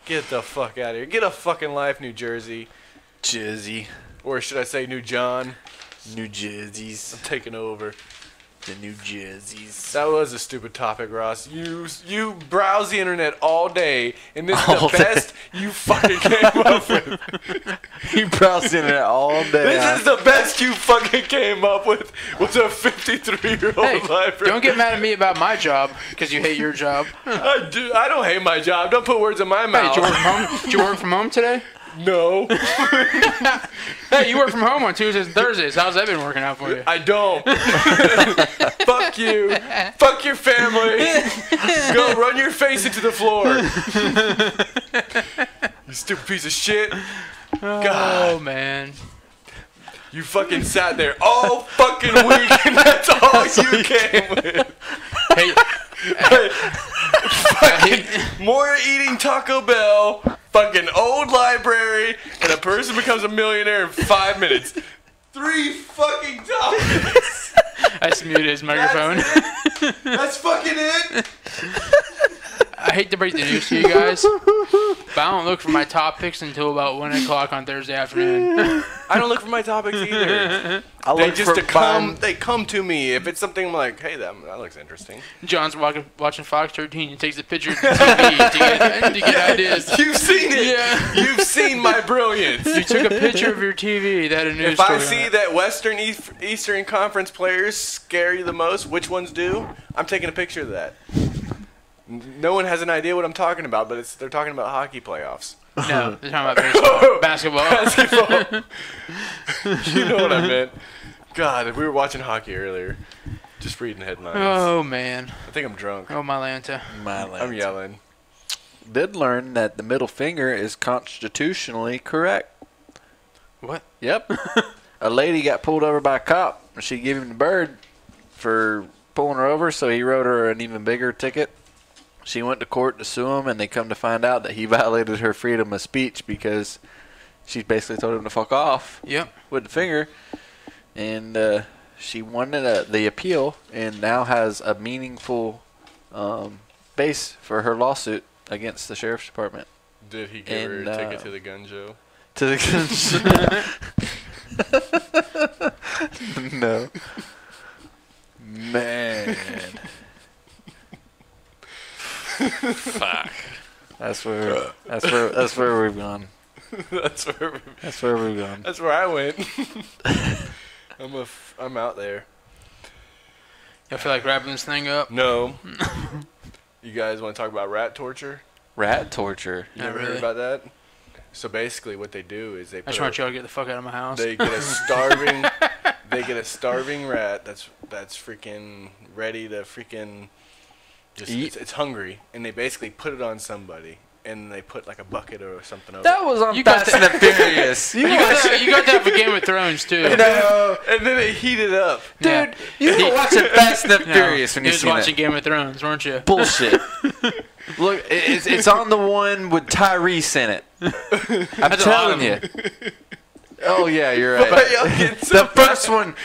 Get the fuck out of here. Get a fucking life, New Jersey. Jersey. Or should I say New John? New Jerseys. I'm taking over. The New Jerseys. That was a stupid topic, Ross. You browse the internet all day, and this is All the day. best you fucking came up with. He browsed the internet all day. This is the best you fucking came up with. Was a 53-year-old Hey, library. don't get mad at me about my job because you hate your job. I don't hate my job. Don't put words in my Hey, mouth. did you work from home today? No, Hey, you work from home on Tuesdays and Thursdays. How's that been working out for you? I don't. Fuck you. Fuck your family. Go run your face into the floor. You stupid piece of shit. Oh, man. You fucking sat there all fucking week, and that's all you came with. Hey, More eating Taco Bell, fucking old library, and a person becomes a millionaire in 5 minutes. 3 fucking topics. I just muted his microphone. That's fucking it. I hate to break the news to you guys, but I don't look for my top picks until about 1 o'clock on Thursday afternoon. I don't look for my topics either. I They look just for come. They come to me if it's something like, "Hey, that looks interesting." John's watching Fox 13 and takes a picture of the TV to get ideas. You've seen it. Yeah. You've seen my brilliance. You took a picture of your TV that had a news If I story on see it. that Western Eastern Conference players scare you the most, which ones do? I'm taking a picture of that. No one has an idea what I'm talking about, but they're talking about hockey playoffs. No, they're talking about basketball. Basketball. You know what I meant. God, we were watching hockey earlier. Just reading headlines. Oh, man. I think I'm drunk. Oh, my Lanta. I'm yelling. Did learn that the middle finger is constitutionally correct. What? Yep. A lady got pulled over by a cop. She gave him the bird for pulling her over, so he wrote her an even bigger ticket. She went to court to sue him, and they come to find out that he violated her freedom of speech because she basically told him to fuck off Yep. with the finger. And she won the appeal and now has a meaningful base for her lawsuit against the sheriff's department. Did he give her And, a ticket to the gun show? To the no. Man. Fuck. That's where we've gone. That's where. That's where we've gone. That's where I went. I'm out there. I feel like wrapping this thing up. No. You guys want to talk about rat torture? Rat torture. You Not ever really. heard about that? So basically, what they do is they I put just want y'all to get the fuck out of my house. they get a starving rat that's freaking ready to freaking just Eat? it's hungry, and they basically put it on somebody, and they put like a bucket or something over. That was on You got Fast and the Furious. you got that for Game of Thrones, too. No, and then they heat it up. Dude, you were watching Fast and the No, Furious when you you was seen watching it. Game of Thrones, weren't you? Bullshit. Look, it's on the one with Tyrese in it. I'm That's a lot telling of you. Oh yeah, you're right. Why y'all getting so The first one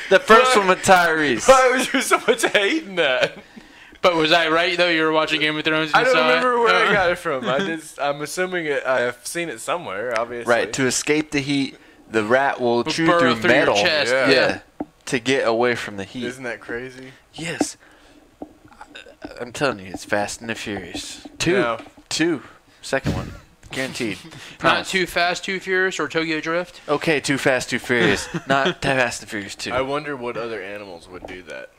with Tyrese. Why was there so much hate in that? But was I right though? You were watching Game of Thrones. And I you don't saw remember it? where I got it from. I'm assuming I've seen it somewhere, obviously. Right, to escape the heat, the rat will chew burrow through through your metal. chest, Yeah. To get away from the heat. Isn't that crazy? Yes. I'm telling you, it's Fast and the Furious. Yeah. Two. Second one. Guaranteed. Not Promise. Too Fast, Too Furious, or Tokyo Drift. Okay, Too Fast, Too Furious. Not Too Fast and Furious 2. I wonder what other animals would do that.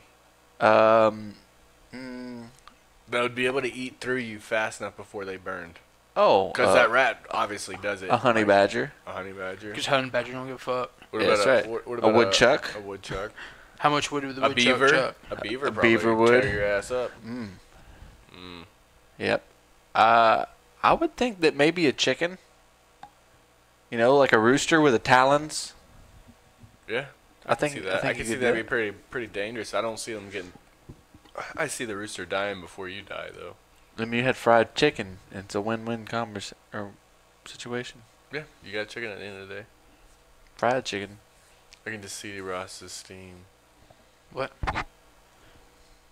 That would be able to eat through you fast enough before they burned. Because that rat obviously does it. A honey badger. A honey badger. Because honey badger don't give a fuck. What Yeah, about that's right. What A about woodchuck. A woodchuck. How much wood would the A woodchuck beaver. chuck? A beaver. A Probably beaver would would. tear your ass up. Yep. I would think that maybe a chicken. You know, like a rooster with the talons. Yeah. I think see that. I can you see could that'd do be pretty dangerous. I don't see them getting. I see the rooster dying before you die, though. I mean, you had fried chicken. And it's a win-win situation. Yeah, you got chicken at the end of the day. Fried chicken. I can just see Ross's steam. What?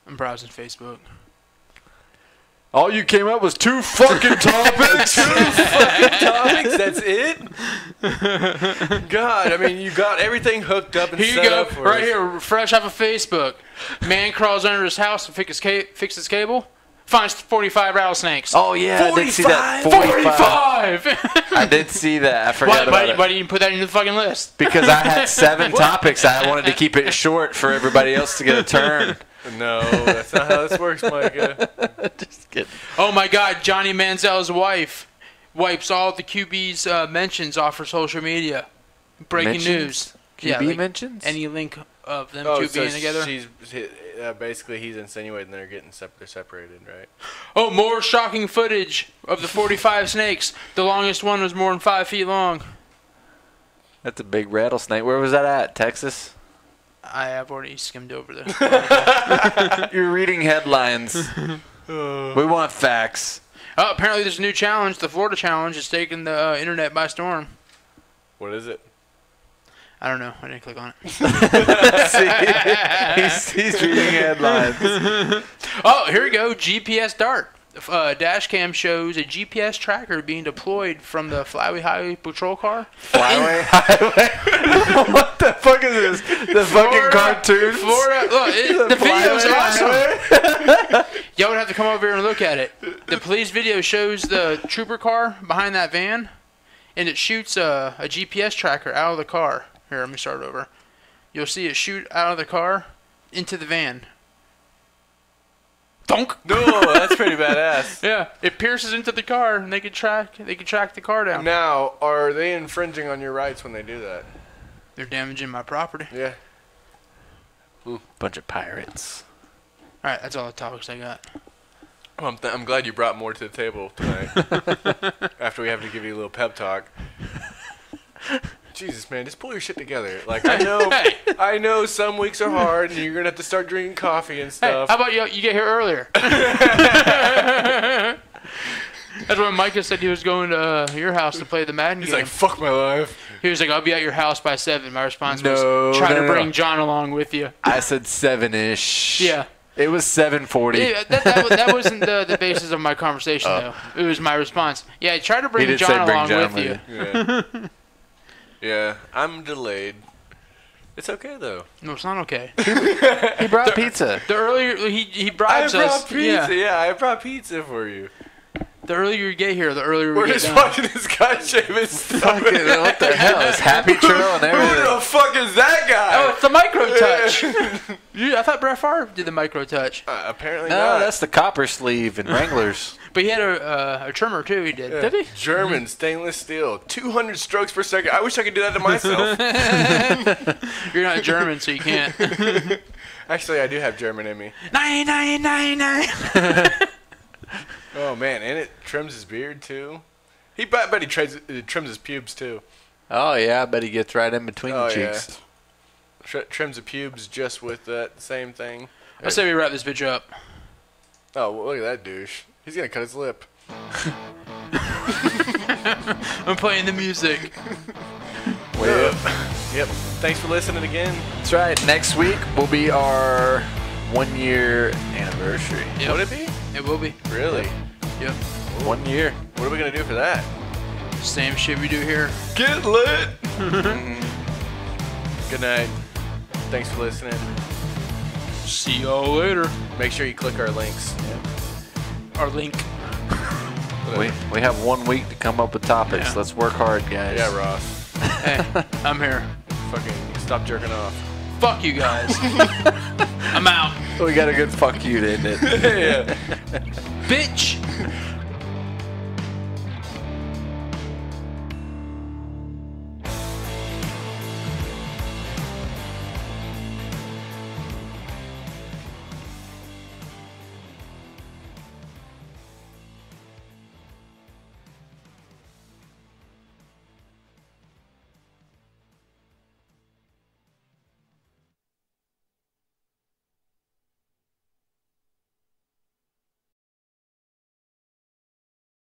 I'm browsing Facebook. All you came up was 2 fucking topics. Topics, that's it? God, I mean, you got everything hooked up and Here you set go, up for right us. here, fresh off of Facebook. Man crawls under his house to fix his cable. Finds 45 rattlesnakes. Oh yeah, I did see that. 45! I did see that. I forgot about it. Why didn't you put that in the fucking list? Because I had 7 topics. I wanted to keep it short for everybody else to get a turn. No, that's not how this works, Micah. Just kidding. Oh my God, Johnny Manziel's wife wipes all the QB's mentions off her social media. Breaking Mentions? news. QB mentions? Any link of them Oh, two so being together? basically he's insinuating they're getting they're separated, right? Oh, more shocking footage of the 45 snakes. The longest one was more than 5 feet long. That's a big rattlesnake. Where was that at? Texas? I have already skimmed over this. You're reading headlines. We want facts. Oh, apparently there's a new challenge. The Florida challenge is taking the internet by storm. What is it? I don't know. I didn't click on it. See, he's reading headlines. Oh, here we go. GPS dart. Dash cam shows a GPS tracker being deployed from the Flyway Highway patrol car. Flyway Highway? What the fuck is this? The fucking cartoons? Florida. Look, the video's awesome. Y'all would have to come over here and look at it. The police video shows the trooper car behind that van, and it shoots a GPS tracker out of the car. Here, let me start over. You'll see it shoot out of the car into the van. Donk. No, that's pretty badass. Yeah, it pierces into the car, and they can track the car down. Now, are they infringing on your rights when they do that? They're damaging my property. Yeah. Bunch of pirates. All right, that's all the topics I got. Well, I'm glad you brought more to the table tonight. After we have to give you a little pep talk. Jesus, man, just pull your shit together. Like, I know some weeks are hard, and you're gonna have to start drinking coffee and Hey, stuff. how about you get here earlier? That's when Micah said he was going to your house to play the Madden He's game. like, fuck my life. He was like, I'll be at your house by 7. My response No, was, try no, to no, bring no. John along with you. I said 7-ish. Yeah. It was 7:40. Yeah, that wasn't the basis of my conversation, though. It was my response. Yeah, try to bring did say John bring along John with you. Yeah. Yeah, I'm delayed. It's okay, though. No, it's not okay. He brought pizza. The earlier he I bribes brought us. pizza. Yeah, I brought pizza for you. The earlier you get here, the earlier we We're get just down. watching this guy shave his stomach. What the hell? It's Happy Trail and Who everything. the fuck is that guy? Oh, it's the micro touch. I thought Brett Favre did the micro touch, Apparently No, not. that's the copper sleeve and Wranglers. but he had a trimmer too. He did. Yeah. Did he? German stainless steel, 200 strokes per second. I wish I could do that to myself. You're not German, so you can't. Actually, I do have German in me. 9999. Oh man, and it trims his beard too. I bet he trims his pubes too. Oh, yeah, I bet he gets right in between the cheeks. Yeah. Trims the pubes just with that same thing. I say we wrap this bitch up. Oh, well, look at that douche. He's gonna cut his lip. I'm playing the music. Yep. Thanks for listening again. That's right. Next week will be our 1-year anniversary. Yep. Would it be? It will be. Really? Yep. 1 year. What are we gonna do for that? Same shit we do here. Get lit. Good night. Thanks for listening. See y'all later. Make sure you click our links. Our link. We have 1 week to come up with topics. Yeah. Let's work hard, guys. Yeah, Ross. Hey, I'm here. Fucking stop jerking off. Fuck you guys. I'm out. We got a good fuck you, didn't it? Yeah. Bitch.